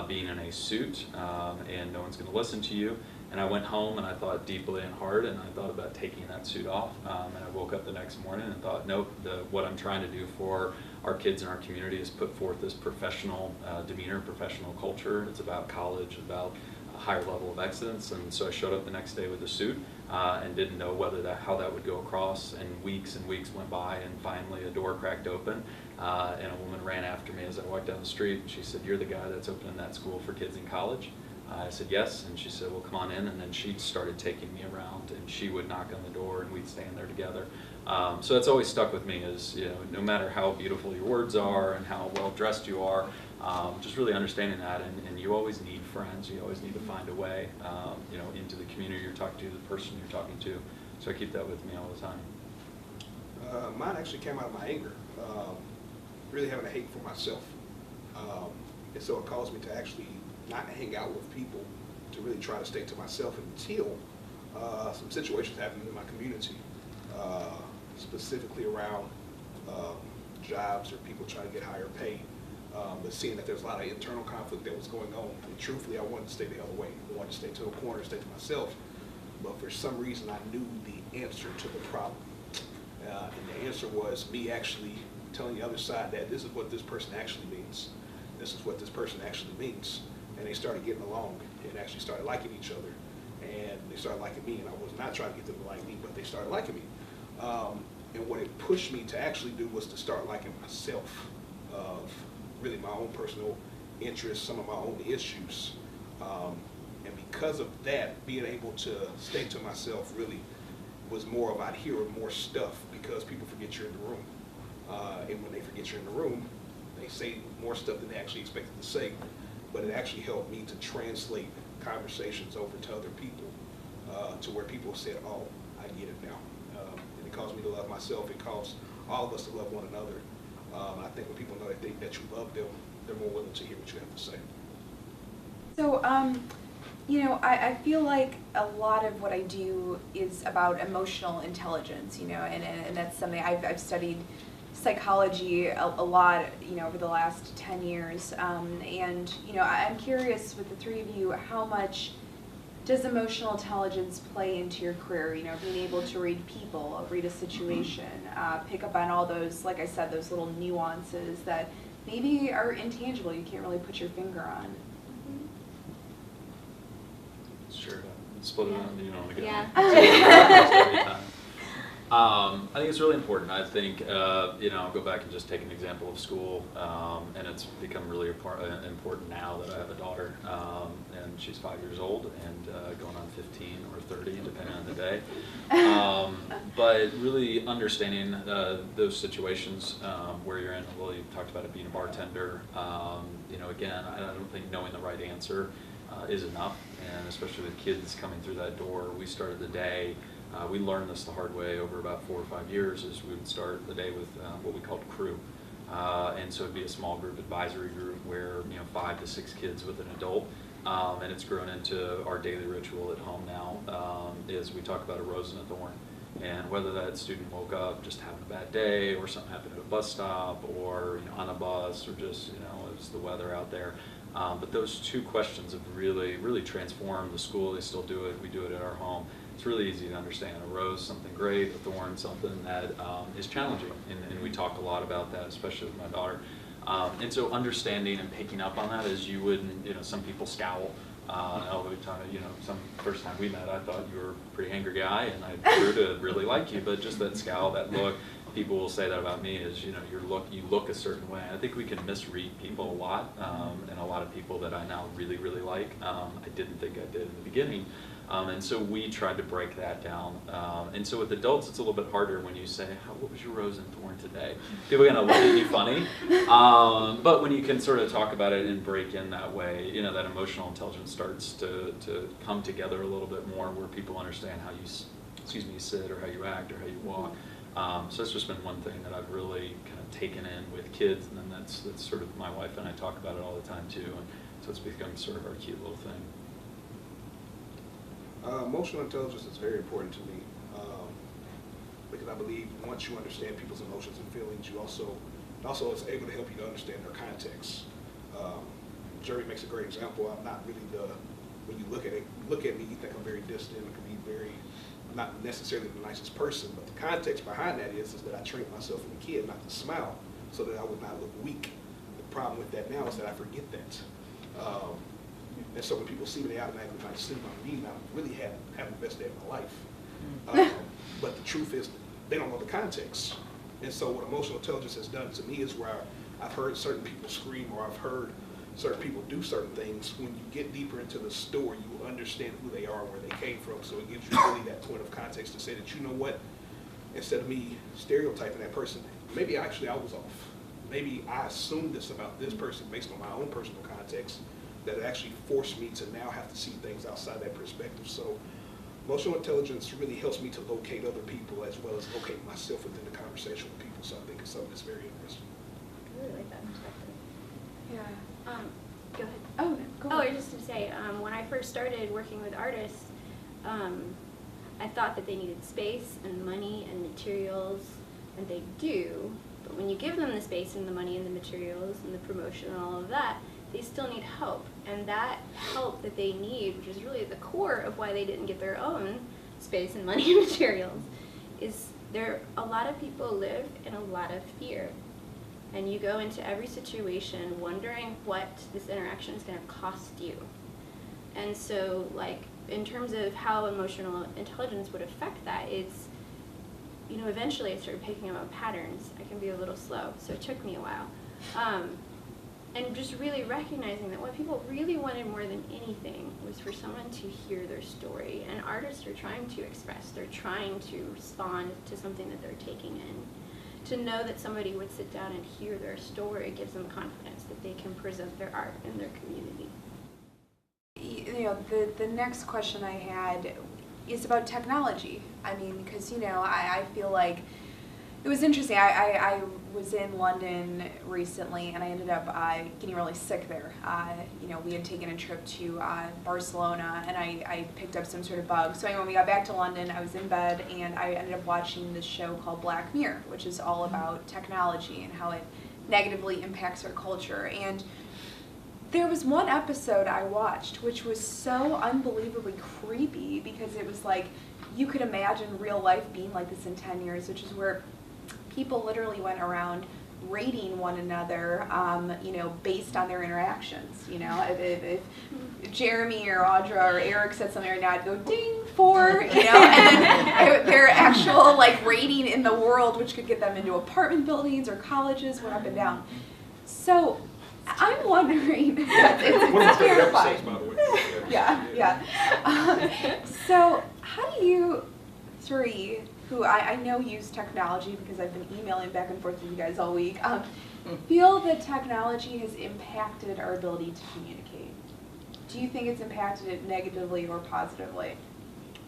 being in a suit and no one's going to listen to you." And I went home and I thought deeply and hard and I thought about taking that suit off. And I woke up the next morning and thought, nope, what I'm trying to do for our kids in our community is put forth this professional demeanor, professional culture. It's about college, about a higher level of excellence. And so I showed up the next day with a suit and didn't know how that would go across. And weeks went by and finally a door cracked open and a woman ran after me as I walked down the street. And she said, "You're the guy that's opening that school for kids in college?" I said yes, and she said, "Well, come on in." And then she started taking me around, and she would knock on the door, and we'd stand there together. So that's always stuck with me is, no matter how beautiful your words are and how well dressed you are, just really understanding that. And you always need friends. You always need to find a way, into the community you're talking to, the person you're talking to. So I keep that with me all the time. Mine actually came out of my anger, really having a hate for myself. And so it caused me to actually not hang out with people, to really try to stay to myself until some situations happened in my community, specifically around jobs or people trying to get higher pay. But seeing that there's a lot of internal conflict that was going on, and truthfully I wanted to stay the other way. I wanted to stay to a corner, stay to myself. But for some reason I knew the answer to the problem. And the answer was me actually telling the other side that this is what this person actually means. This is what this person actually means. And they started getting along and actually started liking each other. And they started liking me, and I was not trying to get them to like me, but they started liking me. And what it pushed me to actually do was to start liking myself, of really my own personal interests, some of my own issues. And because of that, being able to stay to myself really was more about hearing more stuff, because people forget you're in the room. And when they forget you're in the room, they say more stuff than they actually expected to say. But it actually helped me to translate conversations over to other people, to where people said, "Oh, I get it now." And it caused me to love myself. It caused all of us to love one another. I think when people know that you love them, they're more willing to hear what you have to say. So, I feel like a lot of what I do is about emotional intelligence, and that's something I've studied psychology a lot, over the last 10 years. And, I'm curious with the three of you, how much does emotional intelligence play into your career? You know, being able to read people, read a situation, pick up on all those, like I said, those little nuances that maybe are intangible, you can't really put your finger on. Sure. Split it on, you know, again. Yeah. I think it's really important. I think, you know, I'll go back and just take an example of school, and it's become really important now that I have a daughter, and she's 5 years old and going on 15 or 30, depending on the day. But really understanding those situations where you're in. Well, you talked about it being a bartender. You know, again, I don't think knowing the right answer is enough, and especially with kids coming through that door. We started the day. We learned this the hard way over about 4 or 5 years. Is we would start the day with what we called crew, and so it'd be a small group advisory group where 5 to 6 kids with an adult, and it's grown into our daily ritual at home now. Is we talk about a rose and a thorn, and whether that student woke up just having a bad day, or something happened at a bus stop, or on a bus, or just it was the weather out there. But those 2 questions have really transformed the school. They still do it. We do it at our home. It's really easy to understand. A rose, something great. A thorn, something that is challenging. And we talk a lot about that, especially with my daughter. And so understanding and picking up on that as you would, some people scowl. Although some first time we met, I thought you were a pretty angry guy, and I grew to really like you. But just that scowl, that look, people will say that about me is, you look a certain way. I think we can misread people a lot, and a lot of people that I now really like, I didn't think I did in the beginning. And so we tried to break that down. And so with adults, it's a little bit harder when you say, what was your rose and thorn today? People are going to look at you funny. But when you can sort of talk about it and break in that way, that emotional intelligence starts to come together a little bit more, where people understand how you sit, or how you act, or how you walk. So that's just been one thing that I've really kind of taken in with kids, and then that's sort of my wife and I talk about it all the time too, and so it's become sort of our cute little thing. Emotional intelligence is very important to me, because I believe once you understand people's emotions and feelings, you also is able to help you to understand their context. Jerry makes a great example. I'm not really when you look at me, you think I'm very distant, and can be very, not necessarily the nicest person, but the context behind that is that I trained myself as a kid not to smile so that I would not look weak. The problem with that now is that I forget that. And so when people see me, they automatically try to sleep on me, and I really have the best day of my life. But the truth is, they don't know the context. And so what emotional intelligence has done to me is where I've heard certain people scream, or I've heard certain people do certain things. When you get deeper into the story, you will understand who they are, where they came from. So it gives you really that point of context to say that, you know what, instead of me stereotyping that person, maybe actually I was off. Maybe I assumed this about this person based on my own personal context, that actually forced me to now have to see things outside that perspective. So emotional intelligence really helps me to locate other people as well as locate myself within the conversation with people. So I think it's something that's very interesting. I really like that perspective. Yeah. Go ahead. Oh, no, go I ahead. was just to say, when I first started working with artists, I thought that they needed space and money and materials, and they do. But when you give them the space and the money and the materials and the promotion and all of that, they still need help. And that help that they need, which is really the core of why they didn't get their own space and money and materials, is a lot of people live in a lot of fear. And you go into every situation wondering what this interaction is going to cost you. And so, like, in terms of how emotional intelligence would affect that, it's, eventually I started picking up on patterns. I can be a little slow, so it took me a while. And just really recognizing that what people really wanted more than anything was for someone to hear their story. And artists are trying to express, they're trying to respond to something that they're taking in. To know that somebody would sit down and hear their story gives them confidence that they can present their art in their community. The next question I had is about technology. I mean, because, I feel like it was interesting. I was in London recently, and I ended up getting really sick there. We had taken a trip to Barcelona, and I picked up some sort of bug. So anyway, when we got back to London, I was in bed, and I ended up watching this show called Black Mirror, which is all about technology and how it negatively impacts our culture. And There was one episode I watched which was so unbelievably creepy because it was like you could imagine real life being like this in 10 years, which is where people literally went around rating one another, based on their interactions. If Jeremy or Audra or Eric said something right now, I'd go ding 4, and then their actual rating in the world, which could get them into apartment buildings or colleges, went up and down. So I'm wondering, it's terrifying. By the way. Yeah. So how do you three, who I know use technology because I've been emailing back and forth with you guys all week, feel that technology has impacted our ability to communicate? Do you think it's impacted it negatively or positively?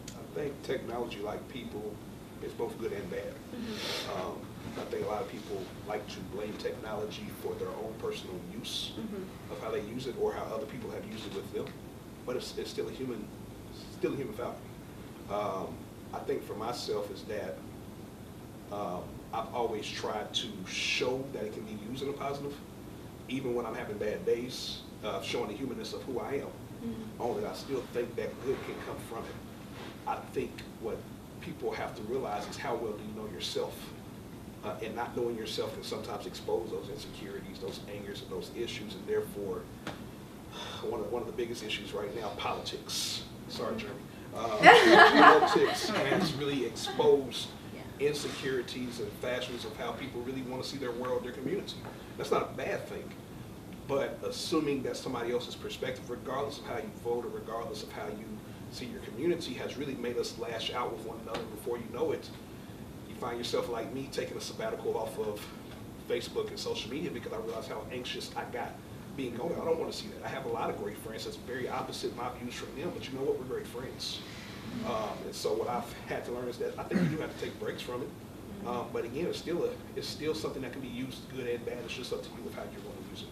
I think technology, like people, is both good and bad. I think a lot of people like to blame technology for their own personal use of how they use it or how other people have used it with them, but it's still a human faculty. I think for myself is that I've always tried to show that it can be used in a positive, even when I'm having bad days, showing the humanness of who I am. Only I still think that good can come from it. I think what people have to realize is how well do you know yourself? And not knowing yourself can sometimes expose those insecurities, those angers, and those issues, and therefore, one of the biggest issues right now, politics. Sorry, Jeremy. Politics has really exposed insecurities and fashions of how people really want to see their world, their community. That's not a bad thing, but assuming that somebody else's perspective, regardless of how you vote or regardless of how you see your community, has really made us lash out with one another. Before you know it, you find yourself like me taking a sabbatical off of Facebook and social media because I realized how anxious I got being on it. I don't want to see that. I have a lot of great friends that's very opposite my views from them, but you know what? We're great friends. And so what I've had to learn is that I think you do have to take breaks from it. But again, it's still something that can be used good and bad. It's just up to you with how you want to use it.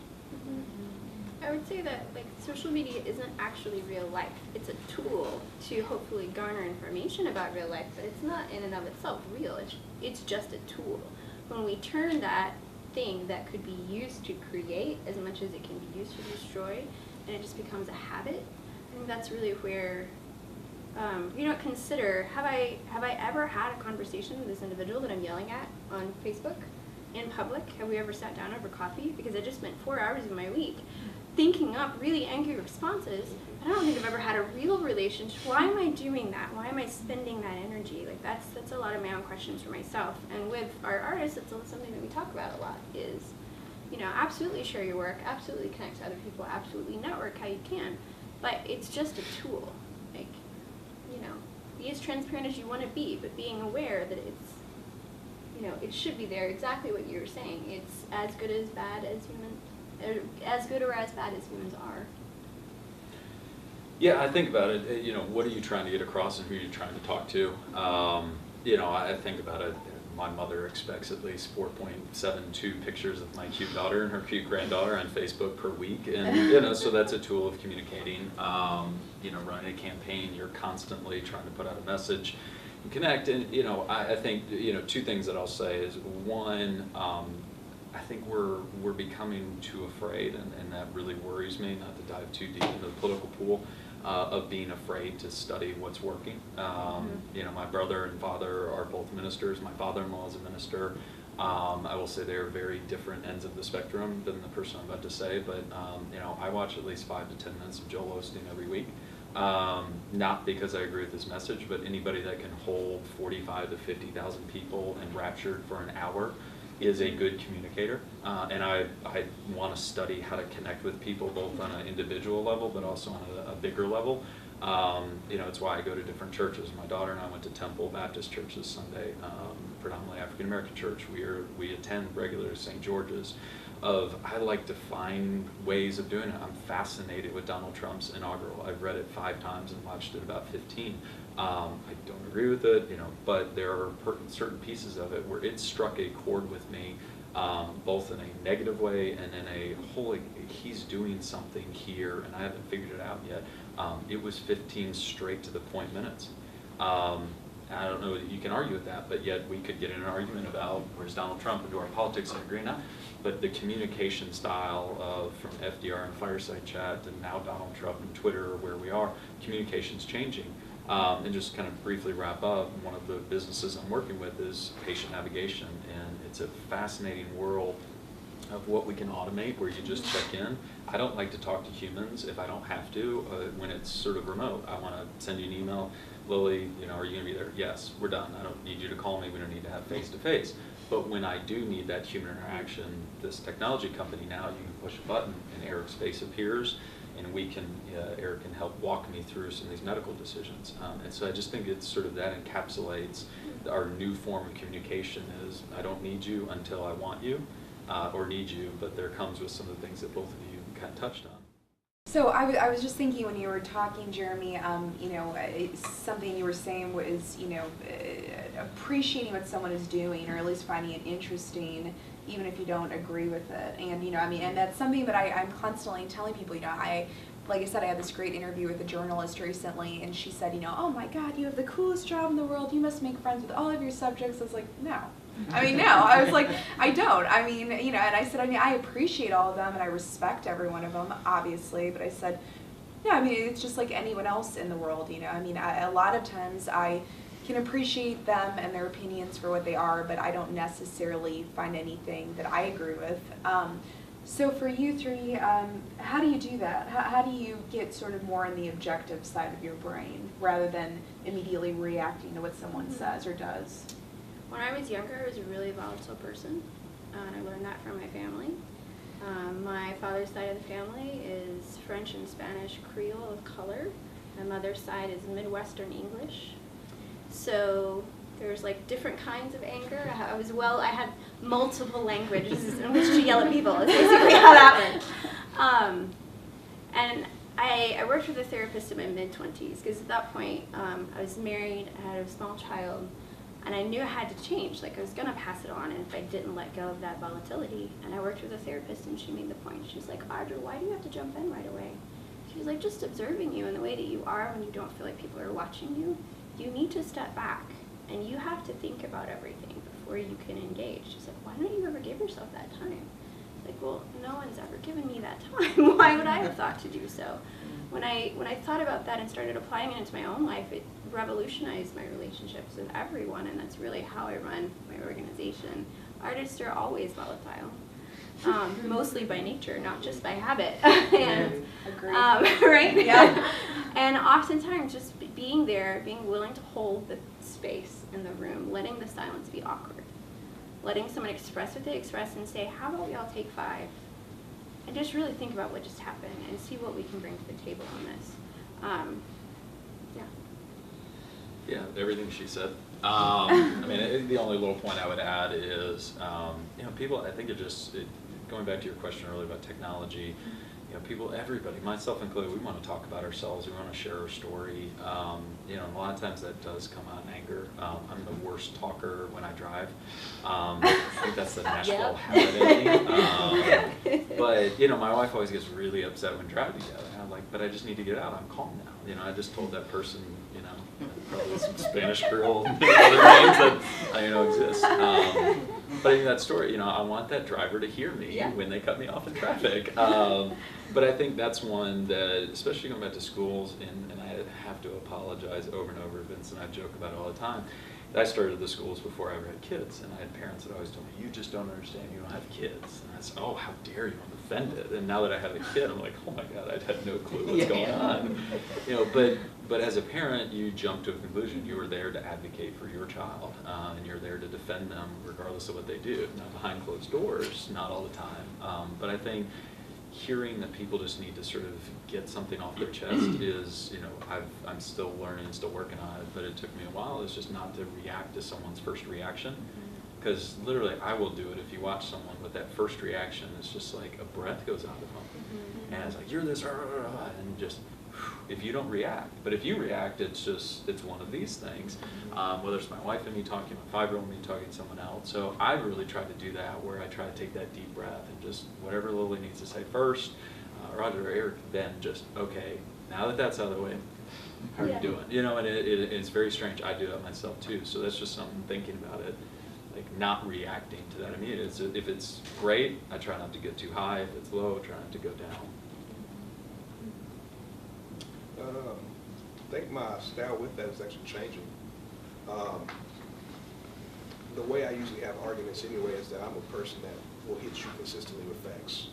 I would say that social media isn't actually real life. It's a tool to hopefully garner information about real life, but it's not in and of itself real. It's just a tool. When we turn that thing that could be used to create as much as it can be used to destroy, and it just becomes a habit, I think that's really where consider, have I ever had a conversation with this individual that I'm yelling at on Facebook in public? Have we ever sat down over coffee? Because I just spent 4 hours of my week thinking up really angry responses. I don't think I've ever had a real relationship. Why am I doing that? Why am I spending that energy? That's a lot of my own questions for myself. And with our artists, it's something that we talk about a lot is, absolutely share your work, absolutely connect to other people, absolutely network how you can. But it's just a tool. Be as transparent as you want to be, but being aware that it's, it should be there, exactly what you were saying. It's as good as bad as as good or as bad as humans are. Yeah, I think about it, what are you trying to get across and who are you trying to talk to? I think about it, my mother expects at least 4.72 pictures of my cute daughter and her cute granddaughter on Facebook per week. And, so that's a tool of communicating. Running a campaign, you're constantly trying to put out a message and connect. And, I think, two things that I'll say is, one, I think we're becoming too afraid, and that really worries me, not to dive too deep into the political pool, of being afraid to study what's working. My brother and father are both ministers. My father-in-law is a minister. I will say they're very different ends of the spectrum than the person I'm about to say, but I watch at least 5 to 10 minutes of Joel Osteen every week. Not because I agree with his message, but anybody that can hold 45 to 50,000 people enraptured for an hour is a good communicator, and I want to study how to connect with people both on an individual level but also on a bigger level. It's why I go to different churches. My daughter and I went to Temple Baptist Church this Sunday, predominantly African American church. We attend regularly St. George's. I like to find ways of doing it. I'm fascinated with Donald Trump's inaugural. I've read it 5 times and watched it about 15. I don't agree with it, but there are certain pieces of it where it struck a chord with me, both in a negative way and in a holy, he's doing something here and I haven't figured it out yet. It was 15 straight to the point minutes. And I don't know that you can argue with that, but yet we could get in an argument about where's Donald Trump and do our politics agree or not. But the communication style of from FDR and fireside chat and now Donald Trump and Twitter, where we are, communication's changing. And just kind of briefly wrap up, one of the businesses I'm working with is patient navigation, and it's a fascinating world of what we can automate where you just check in. I don't like to talk to humans if I don't have to when it's sort of remote. I want to send you an email, Lily, are you going to be there? Yes, we're done. I don't need you to call me. We don't need to have face-to-face. But when I do need that human interaction, this technology company now, you can push a button and Eric's face appears, and Eric can help walk me through some of these medical decisions. And so I just think it's sort of that encapsulates our new form of communication is I don't need you until I want you or need you, but there comes with some of the things that both of you kind of touched on. So I was just thinking when you were talking, Jeremy, something you were saying was, appreciating what someone is doing, or at least finding it interesting, even if you don't agree with it. And, and that's something that I'm constantly telling people, like I said, I had this great interview with a journalist recently, and she said, oh my God, you have the coolest job in the world. You must make friends with all of your subjects. I was like, no. No. I was like, I don't. And I said, I appreciate all of them, and I respect every one of them, obviously. But I said, yeah, it's just like anyone else in the world, a lot of times I can appreciate them and their opinions for what they are, but I don't necessarily find anything that I agree with. So for you three, how do you do that? How do you get sort of more in the objective side of your brain rather than immediately reacting to what someone says or does? When I was younger, I was a really volatile person, and I learned that from my family. My father's side of the family is French and Spanish Creole of color. My mother's side is Midwestern English. So there's like different kinds of anger. I had multiple languages in which to yell at people. That's basically how that went. And I worked with a therapist in my mid-20s because at that point I was married, I had a small child, and I knew I had to change. Like I was going to pass it on if I didn't let go of that volatility. And I worked with a therapist, and she made the point. She's like, Audra, why do you have to jump in right away? She's like, just observing you and the way that you are when you don't feel like people are watching you, you need to step back. And you have to think about everything before you can engage. She's like, why don't you ever give yourself that time? Like, well, no one's ever given me that time. Why would I have thought to do so? When I thought about that and started applying it into my own life, it revolutionized my relationships with everyone, and that's really how I run my organization. Artists are always volatile, mostly by nature, not just by habit. And, right? Yeah. And oftentimes just being there, being willing to hold the space in the room, letting the silence be awkward, letting someone express what they express and say, how about we all take 5? And just really think about what just happened and see what we can bring to the table on this. Yeah, everything she said. The only little point I would add is, people, I think going back to your question earlier about technology, everybody, myself included, we want to talk about ourselves, we want to share our story. A lot of times that does come out in anger. I'm the worst talker when I drive. I think that's the Nashville habit in me. But, my wife always gets really upset when driving together. And I'm like, but I just need to get out. I'm calm now. I just told that person, probably some Spanish Creole other names that I know exist. But I think that story, I want that driver to hear me when they cut me off in traffic. But I think that's one that, especially going back to schools, and I have to apologize over and over, Vince and I joke about it all the time. I started the schools before I ever had kids, and I had parents that always told me, you just don't understand, you don't have kids. And I said, oh, how dare you, I'm offended. And now that I have a kid, I'm like, oh my God, I had no clue what's going on. But as a parent, you jump to a conclusion. You are there to advocate for your child, and you're there to defend them regardless of what they do. Now, behind closed doors, not all the time. But I think hearing that people just need to sort of get something off their chest is, I'm still learning, still working on it, but it took me a while. It's just not to react to someone's first reaction. Because literally, I will do it if you watch someone with that first reaction. It's just like a breath goes out of them. And it's like, you're this, and just, if you don't react. But if you react, it's one of these things. Whether it's my wife and me talking, my 5-year-old and me talking to someone else. So I really try to do that, where I try to take that deep breath and just whatever Lily needs to say first, Roger or Eric, then just, okay, now that that's out of the way, how are Yeah. you doing? You know, and it's very strange. I do that myself too. So that's just something thinking about it, like not reacting to that. I mean, if it's great, I try not to get too high. If it's low, I try not to go down. I think my style with that is actually changing. The way I usually have arguments anyway is that I'm a person that will hit you consistently with facts.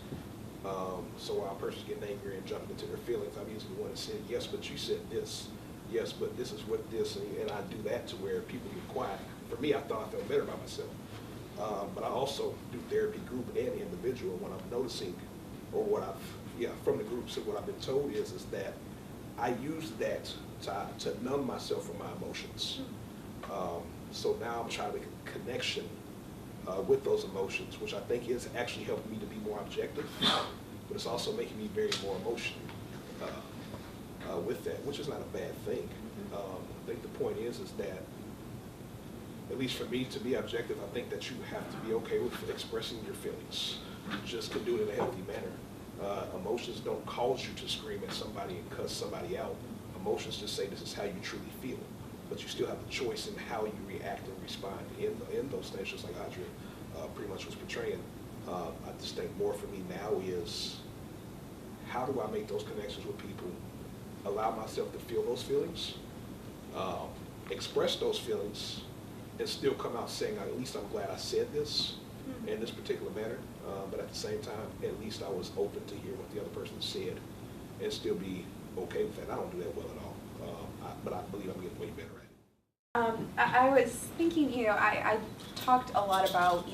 So while a person's getting angry and jumping into their feelings, I'm usually the one that said, yes, but you said this. Yes, but this is what this, and I do that to where people get quiet. For me, I thought I felt better about myself. But I also do therapy group and individual when I'm noticing, or from the group, so what I've been told is that I use that to numb myself from my emotions. So now I'm trying to make a connection with those emotions, which I think is actually helping me to be more objective, but it's also making me very more emotional with that, which is not a bad thing. I think the point is that, at least for me, to be objective, I think that you have to be okay with expressing your feelings. You just can do it in a healthy manner. Emotions don't cause you to scream at somebody and cuss somebody out. Emotions just say this is how you truly feel. But you still have the choice in how you react and respond in those things, just like Audrey pretty much was portraying. I just think more for me now is, how do I make those connections with people, allow myself to feel those feelings, express those feelings, and still come out saying, at least I'm glad I said this in this particular manner, but at the same time, at least I was open to hear what the other person said and still be okay with that. I don't do that well at all, but I believe I'm getting way better at it. I was thinking, I talked a lot about,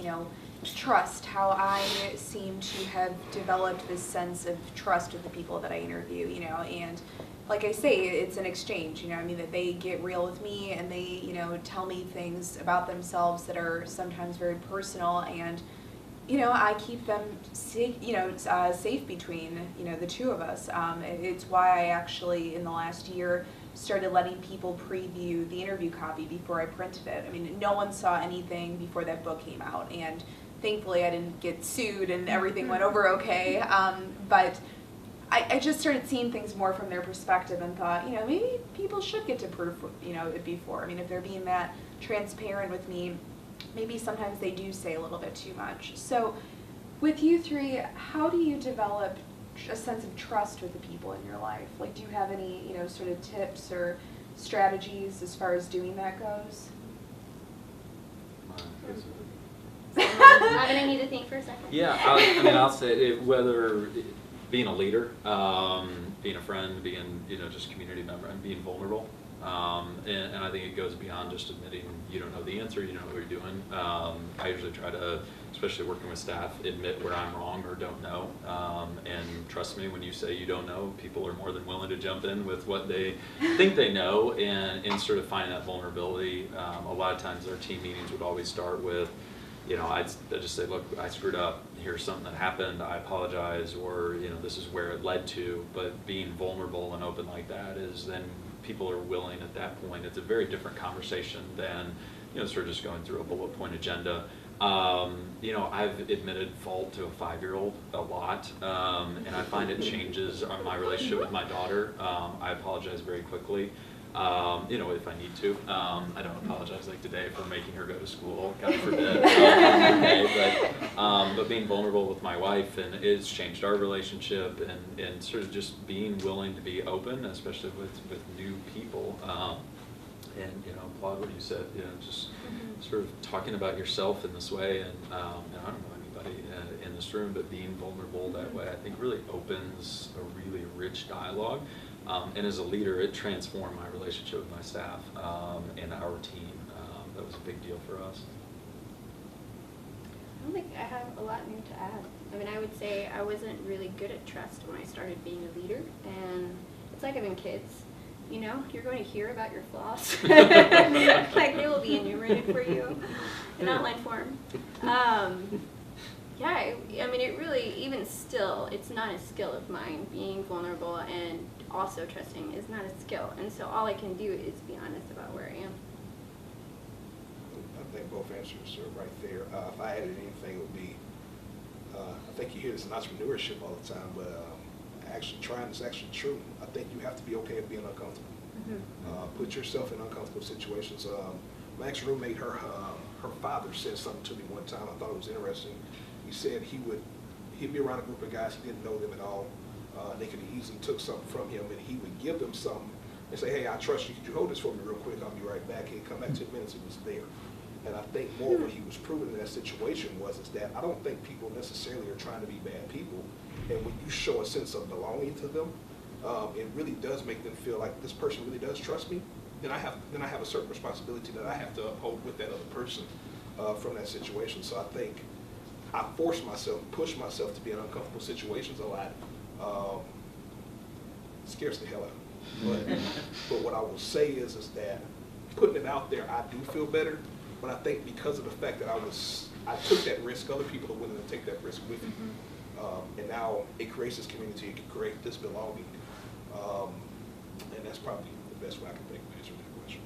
trust, how I seem to have developed this sense of trust with the people that I interview, and like I say, it's an exchange, that they get real with me and they, tell me things about themselves that are sometimes very personal, and, I keep them safe, safe between, the two of us. It's why I actually, in the last year, started letting people preview the interview copy before I printed it. I mean, no one saw anything before that book came out, and thankfully I didn't get sued and everything went over okay. But I just started seeing things more from their perspective and thought, maybe people should get to proof, it before. I mean, if they're being that transparent with me, maybe sometimes they do say a little bit too much. So with you three, how do you develop a sense of trust with the people in your life? Like, do you have any, sort of tips or strategies as far as doing that goes? I'm gonna need to think for a second. Yeah, I'll say whether being a leader, being a friend, being just a community member, and being vulnerable. And I think it goes beyond just admitting you don't know the answer, you don't know what you're doing. I usually try to, especially working with staff, admit where I'm wrong or don't know. And trust me, when you say you don't know, people are more than willing to jump in with what they think they know, and sort of find that vulnerability. A lot of times our team meetings would always start with, I'd just say, look, I screwed up. Here's something that happened. I apologize, or this is where it led to. But being vulnerable and open like that is then people are willing at that point. It's a very different conversation than sort of just going through a bullet point agenda. I've admitted fault to a 5-year-old a lot, and I find it changes my relationship with my daughter. I apologize very quickly. If I need to. I don't apologize like today for making her go to school, God forbid. But being vulnerable with my wife, and it's changed our relationship, and sort of just being willing to be open, especially with new people. And applaud what you said, just sort of talking about yourself in this way, and I don't know anybody in this room, but being vulnerable that way, I think really opens a really rich dialogue. And as a leader, it transformed my relationship with my staff and our team. That was a big deal for us. I don't think I have a lot new to add. I mean, I would say I wasn't really good at trust when I started being a leader, and it's like having kids. You're going to hear about your flaws. Like, they will be enumerated for you in outline form. Yeah, I mean, it really, even still, it's not a skill of mine. Being vulnerable and also trusting is not a skill. And so all I can do is be honest about where I am. I think both answers are right there. If I added anything, it would be, I think you hear this in entrepreneurship all the time, but actually trying is actually true. I think you have to be okay with being uncomfortable. Put yourself in uncomfortable situations. My ex-roommate, her father said something to me one time. I thought it was interesting. He said he'd be around a group of guys, he didn't know them at all. They could have easily took something from him, and he would give them something and say, hey, I trust you. Could you hold this for me real quick? I'll be right back. He'd come back 10 minutes, it was there. And I think more what he was proving in that situation is that I don't think people necessarily are trying to be bad people. And when you show a sense of belonging to them, it really does make them feel like this person really does trust me. Then I have a certain responsibility that I have to uphold with that other person from that situation. So I think I push myself to be in uncomfortable situations a lot. Scares the hell out of me. But what I will say is that putting it out there, I do feel better. But I think because of the fact that I took that risk, other people are willing to take that risk with me. And now it creates this community, it can create this belonging. And that's probably the best way I can think of answering that question.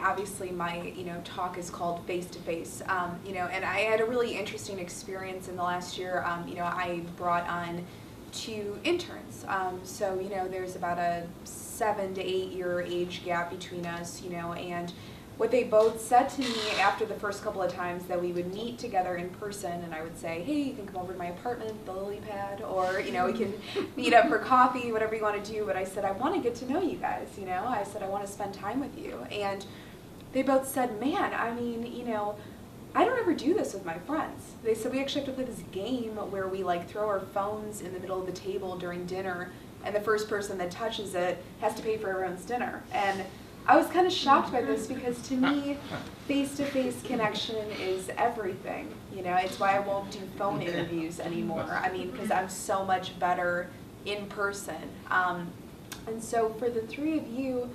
Obviously, my talk is called Face to Face, and I had a really interesting experience in the last year. I brought on 2 interns, so there's about a 7 to 8 year age gap between us, and what they both said to me after the first couple of times that we would meet together in person, and I would say, hey, you can come over to my apartment, the Lily Pad, or we can meet up for coffee, whatever you want to do. But I said, I want to get to know you guys. I said, I want to spend time with you. And they both said, man, I mean, I don't ever do this with my friends. They said we actually have to play this game where we throw our phones in the middle of the table during dinner, and the first person that touches it has to pay for everyone's dinner. And I was kind of shocked by this because to me, face-to-face connection is everything. It's why I won't do phone interviews anymore. I mean, because I'm so much better in person. And so for the 3 of you,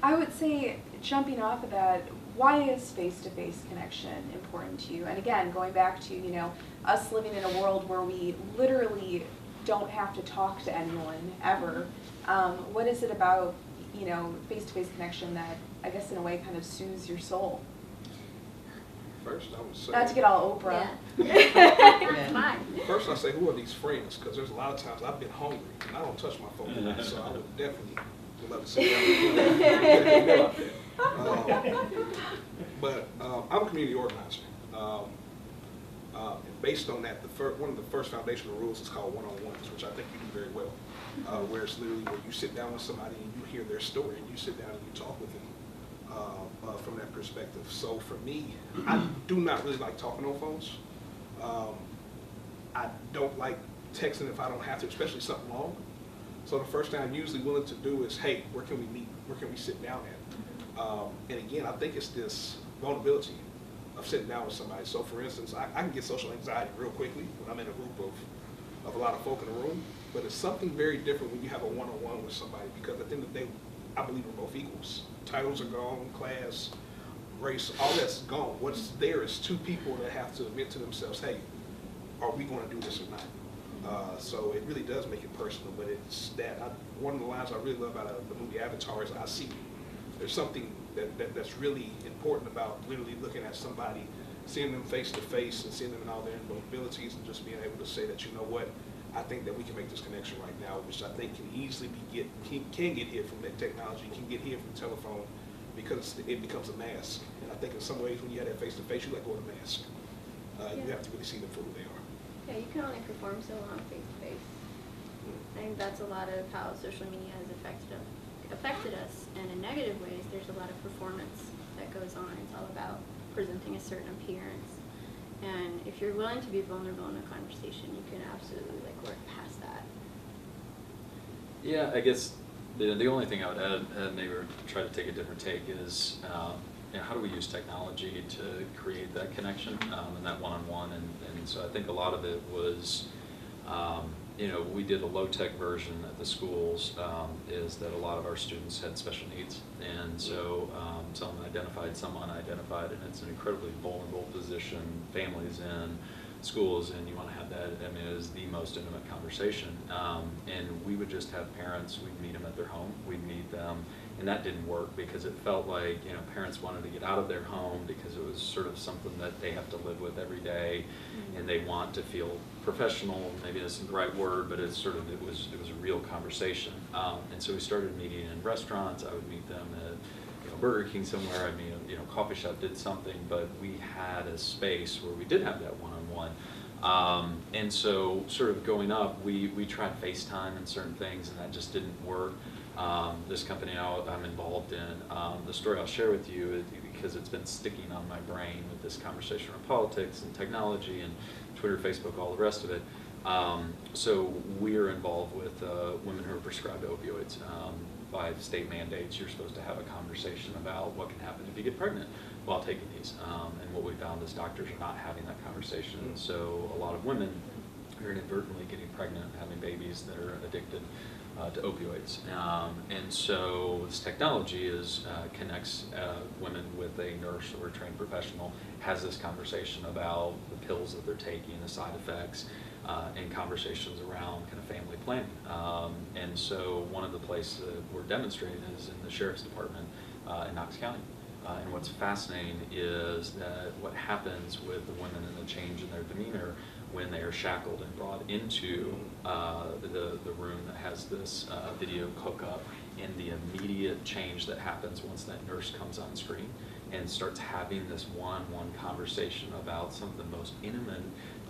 I would say, jumping off of that, why is face-to-face connection important to you? And again, going back to, us living in a world where we literally don't have to talk to anyone ever, what is it about face-to-face connection that I guess in a way kind of soothes your soul? First, I would say. Not to get all Oprah. Yeah. Fine. First, I say, who are these friends? Because there's a lot of times I've been hungry and I don't touch my phone a lot, so I would definitely love to sit down and but I'm a community organizer. And based on that, one of the first foundational rules is called one-on-ones, which I think you do very well. Where it's literally where you sit down with somebody and you hear their story and you sit down and you talk with them from that perspective. So for me, I do not really like talking on phones. I don't like texting if I don't have to, especially something long. So the first thing I'm usually willing to do is, hey, where can we meet? Where can we sit down at? And again, I think it's this vulnerability of sitting down with somebody. So for instance, I can get social anxiety real quickly when I'm in a group of a lot of folk in the room. But it's something very different when you have a one-on-one with somebody, because at the end of the day, I believe we're both equals. Titles are gone, class, race, all that's gone. What's there is 2 people that have to admit to themselves, hey, are we going to do this or not? So it really does make it personal, but it's that one of the lines I really love out of the movie Avatar is I see you. There's something that's really important about literally looking at somebody, seeing them face to face and seeing them in all their vulnerabilities and just being able to say that, you know what, I think that we can make this connection right now, which I think can easily can get hid from that technology, can get hid from telephone, because it becomes a mask. And I think in some ways when you have that face-to-face, you let go of the mask. You have to really see them for who they are. Yeah, you can only perform so long face-to-face. I think that's a lot of how social media has affected us. And in negative ways, there's a lot of performance that goes on. It's all about presenting a certain appearance. And if you're willing to be vulnerable in a conversation, you can absolutely work past that. Yeah, I guess the only thing I would add, and maybe try to take a different take, is how do we use technology to create that connection and that one-on-one? And so I think a lot of it was, we did a low-tech version at the schools, is that a lot of our students had special needs. And so some identified, some unidentified, and it's an incredibly vulnerable position, families in schools, and you want to have that, it is the most intimate conversation. And we would just have parents, we'd meet them at their home, we'd meet them And that didn't work because it felt like, you know, parents wanted to get out of their home because it was sort of something that they have to live with every day, and they want to feel professional. Maybe that's the right word, but it's sort of, it was a real conversation. And so we started meeting in restaurants. I would meet them at, you know, Burger King somewhere. I mean, you know, coffee shop did something, but we had a space where we did have that one-on-one. And so sort of going up, we tried FaceTime and certain things, and that just didn't work. This company I'm involved in, the story I'll share with you is because it's been sticking on my brain with this conversation around politics and technology and Twitter, Facebook, all the rest of it. So we're involved with women who are prescribed opioids. By state mandates, you're supposed to have a conversation about what can happen if you get pregnant while taking these. And what we found is doctors are not having that conversation. So a lot of women are inadvertently getting pregnant and having babies that are addicted to opioids. And so this technology connects women with a nurse or a trained professional, has this conversation about the pills that they're taking, the side effects, and conversations around kind of family planning. And so one of the places that we're demonstrating is in the Sheriff's Department in Knox County. And what's fascinating is that what happens with the women and the change in their demeanor when they are shackled and brought into the room that has this video hookup, and the immediate change that happens once that nurse comes on screen and starts having this one-on-one conversation about some of the most intimate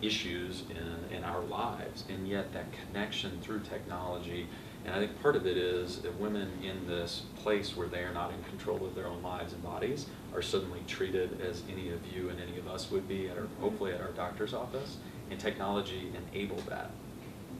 issues in our lives, and yet that connection through technology. And I think part of it is that women in this place where they are not in control of their own lives and bodies are suddenly treated as any of you and any of us would be at hopefully at our doctor's office, and technology enabled that.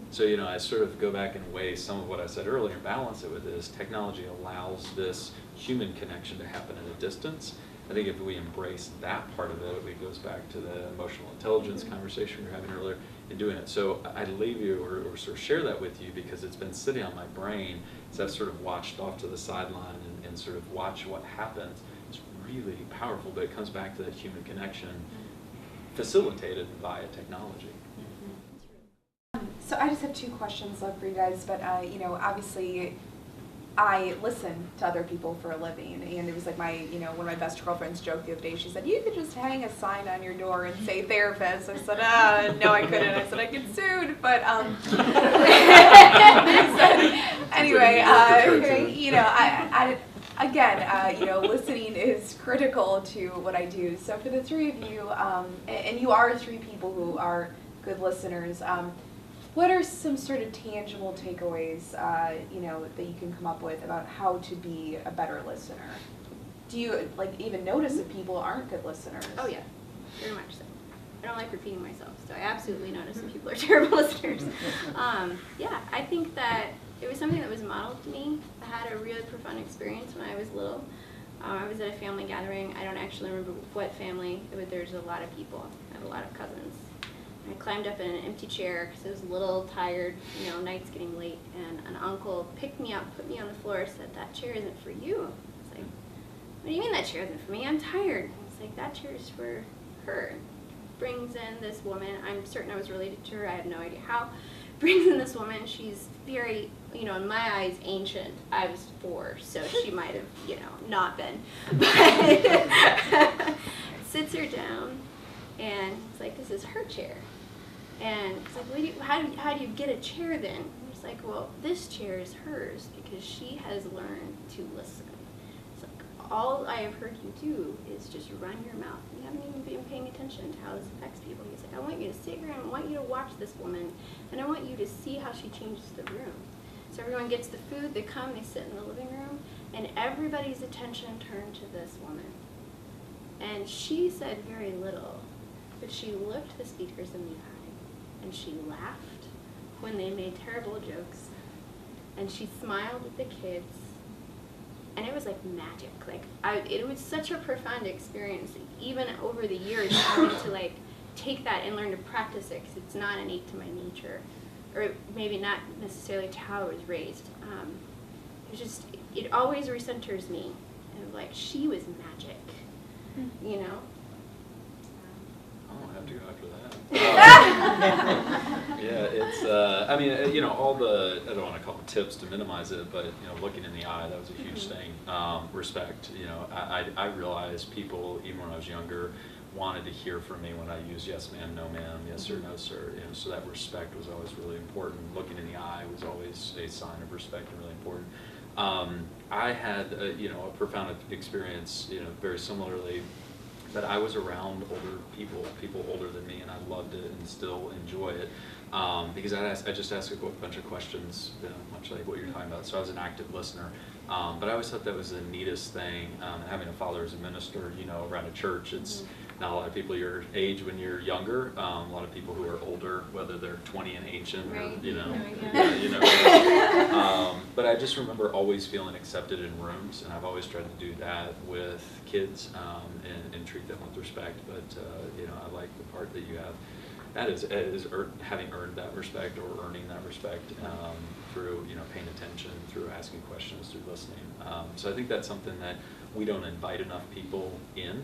So, you know, I sort of go back and weigh some of what I said earlier, balance it with this. Technology allows this human connection to happen at a distance. I think if we embrace that part of it, it goes back to the emotional intelligence conversation we were having earlier in doing it. So I'd leave you or sort of share that with you because it's been sitting on my brain as I've sort of watched off to the sideline and sort of watch what happens. It's really powerful, but it comes back to that human connection facilitated via technology. So I just have 2 questions left for you guys, but you know, obviously I listen to other people for a living, and it was like my, you know, one of my best girlfriends joked the other day. She said, "You could just hang a sign on your door and say therapist." I said, "No, I couldn't." I said, "I get sued," but anyway, you know, I again, you know, listening is critical to what I do. So for the 3 of you, and you are 3 people who are good listeners. What are some sort of tangible takeaways, you know, that you can come up with about how to be a better listener? Do you like even notice if people aren't good listeners? Oh yeah, very much so. I don't like repeating myself, so I absolutely notice when people are terrible listeners. Yeah, I think that it was something that was modeled to me. I had a really profound experience when I was little. I was at a family gathering. I don't actually remember what family, but there's a lot of people. I have a lot of cousins. I climbed up in an empty chair because I was a little tired, you know, night's getting late, and an uncle picked me up, put me on the floor, said, "That chair isn't for you." I was like, "What do you mean that chair isn't for me? I'm tired." It's like, "That chair is for her." Brings in this woman. I'm certain I was related to her. I have no idea how. Brings in this woman. She's very, you know, in my eyes, ancient. I was 4, so she might have, you know, not been. But sits her down, and it's like, "This is her chair." And it's like, how do you get a chair then? It's like, well, this chair is hers because she has learned to listen. It's like, all I have heard you do is just run your mouth. You haven't even been paying attention to how this affects people. He's like, I want you to sit here and I want you to watch this woman, and I want you to see how she changes the room. So everyone gets the food, they come, they sit in the living room, and everybody's attention turned to this woman. And she said very little, but she looked the speakers in the eye. And she laughed when they made terrible jokes, and she smiled at the kids, and it was like magic. Like it was such a profound experience, even over the years, having to like take that and learn to practice it, because it's not innate to my nature, or maybe not necessarily to how I was raised. It just, it always recenters me, and like she was magic, you know. don't have to go after that. Yeah, it's, I mean, you know, all the, I don't want to call it tips to minimize it, but, you know, looking in the eye, that was a huge thing. Respect, you know, I realized people, even when I was younger, wanted to hear from me when I used yes ma'am, no ma'am, yes sir, no sir. You know, so that respect was always really important. Looking in the eye was always a sign of respect and really important. I had, you know, a profound experience, you know, very similarly, but I was around older people older than me, and I loved it and still enjoy it because I just asked a bunch of questions, you know, much like what you're talking about. So I was an active listener, but I always thought that was the neatest thing. Having a father as a minister, you know, around a church, it's not a lot of people your age when you're younger. A lot of people who are older, whether they're 20 and ancient, or, you know, you know. But I just remember always feeling accepted in rooms, and I've always tried to do that with kids and treat them with respect. But you know, I like the part that you have. That is having earned that respect or earning that respect through, you know, paying attention, through asking questions, through listening. So I think that's something that we don't invite enough people in,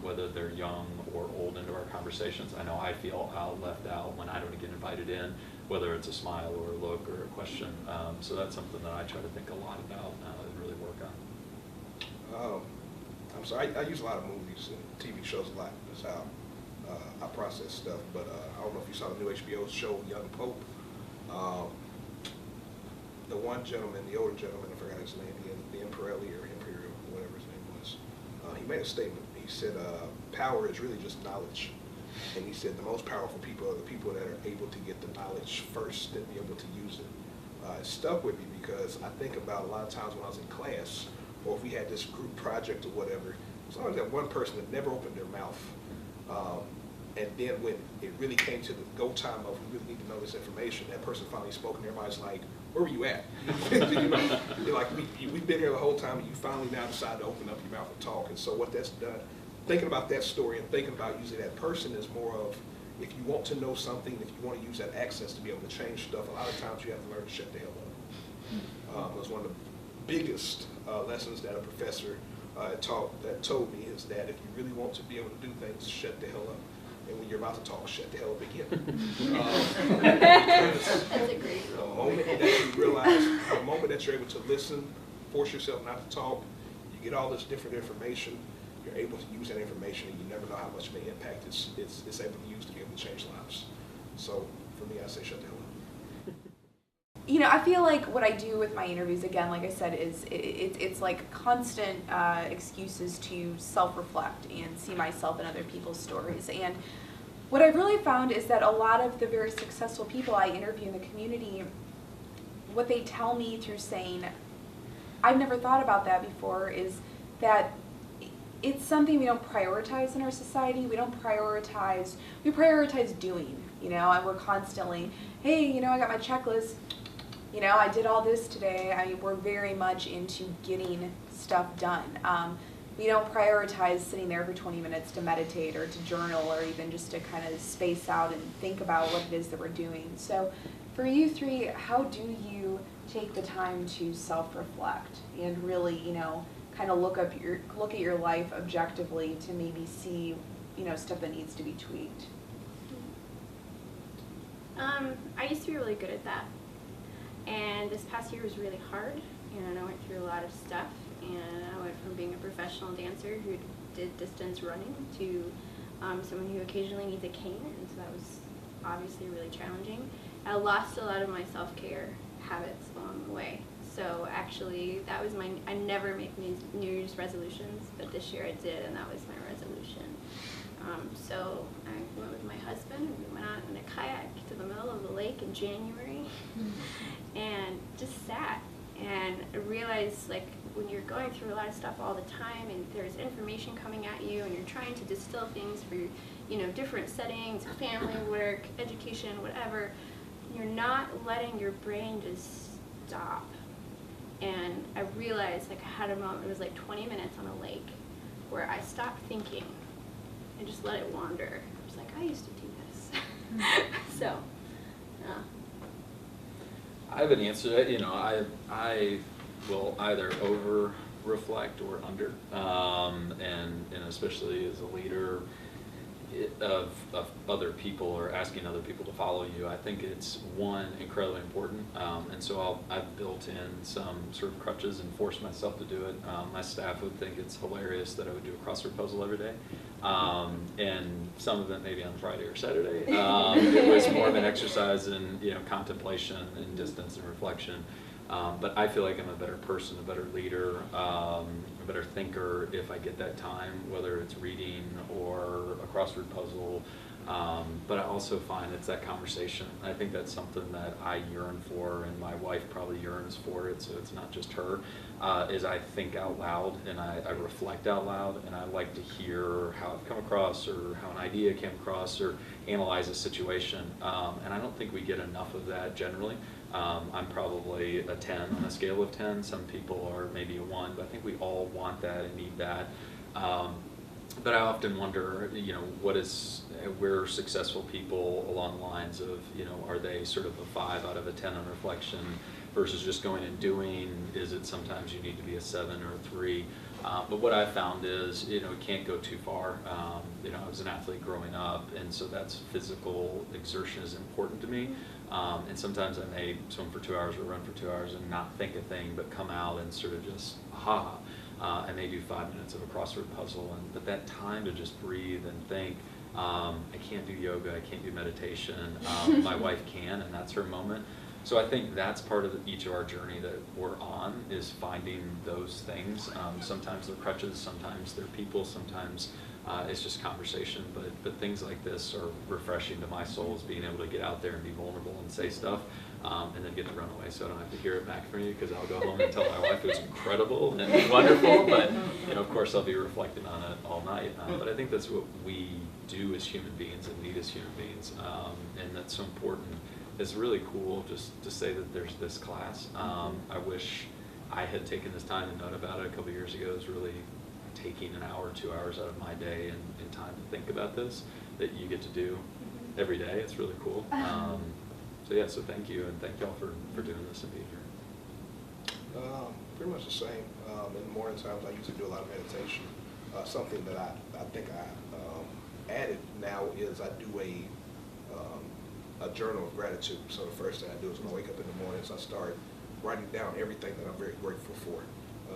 whether they're young or old, into our conversations. I know I feel left out when I don't get invited in, whether it's a smile or a look or a question. So that's something that I try to think a lot about and really work on. I'm sorry, I use a lot of movies and TV shows a lot. That's how I process stuff. But I don't know if you saw the new HBO show, Young Pope. The one gentleman, the older gentleman, I forgot his name, the Imperial, whatever his name was, he made a statement. He said, power is really just knowledge. And he said the most powerful people are the people that are able to get the knowledge first and be able to use it. It stuck with me because I think about a lot of times when I was in class, or if we had this group project or whatever, there's always that one person that never opened their mouth. And then when it really came to the go time of we really need to know this information, that person finally spoke, and everybody's like, where were you at? You know, you're like, we've been here the whole time, and you finally now decide to open up your mouth and talk. And so what that's done, thinking about that story and thinking about using that person is more of, if you want to know something, if you want to use that access to be able to change stuff, a lot of times you have to learn to shut the hell up. It was one of the biggest lessons that a professor taught, that told me, is that if you really want to be able to do things, shut the hell up. And when you're about to talk, shut the hell up again. Because That's a great the moment that you realize, the moment that you're able to listen, force yourself not to talk, you get all this different information, you're able to use that information, and you never know how much may impact it's able to use to be able to change lives. So for me, I say shut the hell up. You know, I feel like what I do with my interviews, again, like I said, is it's like constant excuses to self-reflect and see myself in other people's stories. And what I've really found is that a lot of the very successful people I interview in the community, what they tell me through saying, I've never thought about that before, is that it's something we don't prioritize in our society. We prioritize doing, you know, and we're constantly, hey, you know, I got my checklist. You know, I did all this today. I mean, we're very much into getting stuff done. We don't prioritize sitting there for 20 minutes to meditate or to journal or even just to kind of space out and think about what it is that we're doing. So for you three, how do you take the time to self-reflect and really, you know, kind of look at your life objectively to maybe see, you know, stuff that needs to be tweaked? I used to be really good at that. And this past year was really hard, and I went through a lot of stuff, and I went from being a professional dancer who did distance running to someone who occasionally needs a cane, and so that was obviously really challenging. I lost a lot of my self-care habits along the way. So actually, that was I never make New Year's resolutions, but this year I did, and that was my resolution. So I went with my husband, and we went out in a kayak to the middle of the lake in January and just sat. And I realized, like, when you're going through a lot of stuff all the time and there's information coming at you and you're trying to distill things for, you know, different settings, family, work, education, whatever, you're not letting your brain just stop. And I realized, like, I had a moment, it was like 20 minutes on a lake, where I stopped thinking and just let it wander. I was like, I used to do this. So, yeah. I have an answer to that. You know, I will either over reflect or under, and especially as a leader, of other people or asking other people to follow you, I think it's one, incredibly important, and so I've built in some sort of crutches and forced myself to do it. My staff would think it's hilarious that I would do a crossword puzzle every day, and some of it maybe on Friday or Saturday. It was more of an exercise in contemplation and distance and reflection. But I feel like I'm a better person, a better leader, a better thinker if I get that time, whether it's reading or a crossword puzzle. But I also find it's that conversation. I think that's something that I yearn for, and my wife probably yearns for it, so it's not just her, is I think out loud and I reflect out loud, and I like to hear how I've come across or how an idea came across or analyze a situation. And I don't think we get enough of that generally. I'm probably a 10 on a scale of 10. Some people are maybe a 1, but I think we all want that and need that. But I often wonder, where successful people along the lines of, are they sort of a 5 out of a 10 on reflection versus just going and doing? Is it sometimes you need to be a 7 or a 3? But what I've found is, it can't go too far. I was an athlete growing up, and so that's physical exertion is important to me. And sometimes I may swim for 2 hours or run for 2 hours and not think a thing, but come out and sort of just, I may do 5 minutes of a crossword puzzle, but that time to just breathe and think. I can't do yoga, I can't do meditation. My wife can, and that's her moment. So I think that's part of each of our journey that we're on, is finding those things. Sometimes they're crutches, sometimes they're people, sometimes it's just conversation, but things like this are refreshing to my soul, is being able to get out there and be vulnerable and say stuff, and then get to run away so I don't have to hear it back from you, because I'll go home and tell my wife it was incredible and wonderful, but of course I'll be reflecting on it all night. But I think that's what we do as human beings and need as human beings, and that's so important. It's really cool just to say that there's this class. I wish I had taken this time and known about it a couple of years ago. It was really taking an hour, 2 hours out of my day and time to think about this, that you get to do every day. It's really cool. So thank you, and thank y'all for doing this and being here. Pretty much the same. In the morning times, I usually do a lot of meditation. Something that I think I added now is I do a journal of gratitude. So the first thing I do is when I wake up in the mornings, I start writing down everything that I'm very grateful for.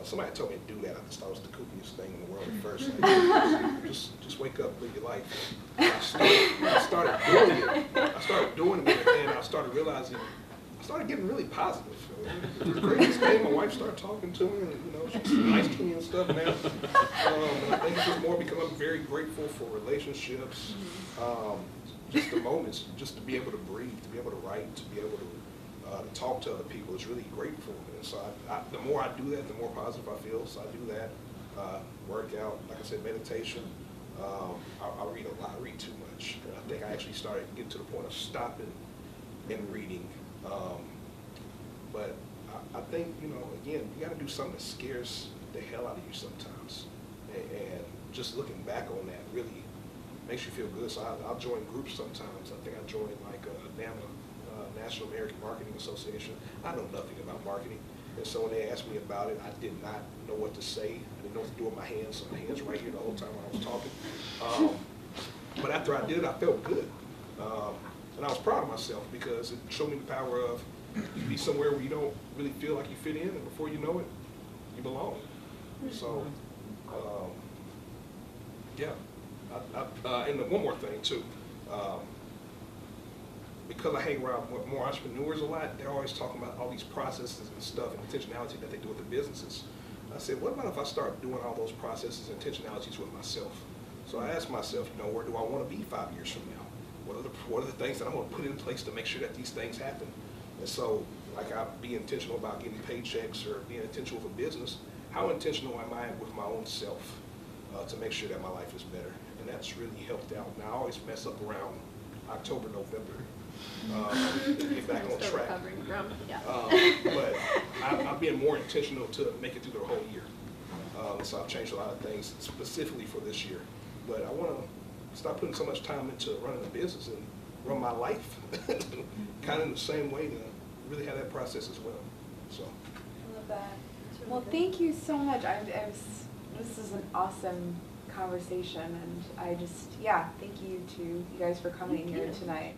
Somebody told me to do that. I just thought it was the kookiest thing in the world at first. Just wake up, live your life. And I started doing it. I started doing it, and I started realizing, I started getting really positive. The greatest thing, my wife started talking to me, and she's nice to me and stuff now. And I think it's just more because I'm very grateful for relationships, just the moments, just to be able to breathe, to be able to write, to be able to talk to other people is really grateful. And so the more I do that, the more positive I feel. So I do that, work out, like I said, meditation. I read a lot. I read too much. And I think I actually started getting to the point of stopping and reading. But I think, again, you got to do something that scares the hell out of you sometimes. And just looking back on that really makes you feel good. So I'll join groups sometimes. I think I joined like NAMA, National American Marketing Association. I know nothing about marketing. And so when they asked me about it, I did not know what to say. I didn't know what to do with my hands. So my hands were right here the whole time when I was talking. But after I did it, I felt good. And I was proud of myself because it showed me the power of you be somewhere where you don't really feel like you fit in, and before you know it, you belong. So, yeah. And one more thing too. Because I hang around more entrepreneurs a lot, they're always talking about all these processes and stuff and intentionality that they do with their businesses. I said, what about if I start doing all those processes and intentionalities with myself? So I asked myself, where do I want to be 5 years from now? What are the things that I'm going to put in place to make sure that these things happen? And so, like, I'll be intentional about getting paychecks or being intentional with a business. How intentional am I with my own self to make sure that my life is better? And that's really helped out. Now, I always mess up around October, November. Get back on track. But I'm being more intentional to make it through the whole year. So I've changed a lot of things specifically for this year. But I want to stop putting so much time into running a business and run my life kind of in the same way to really have that process as well. So. I love that. Well, thank you so much. This is an awesome conversation, and I just, yeah, thank you to you guys for coming Thank here you. tonight.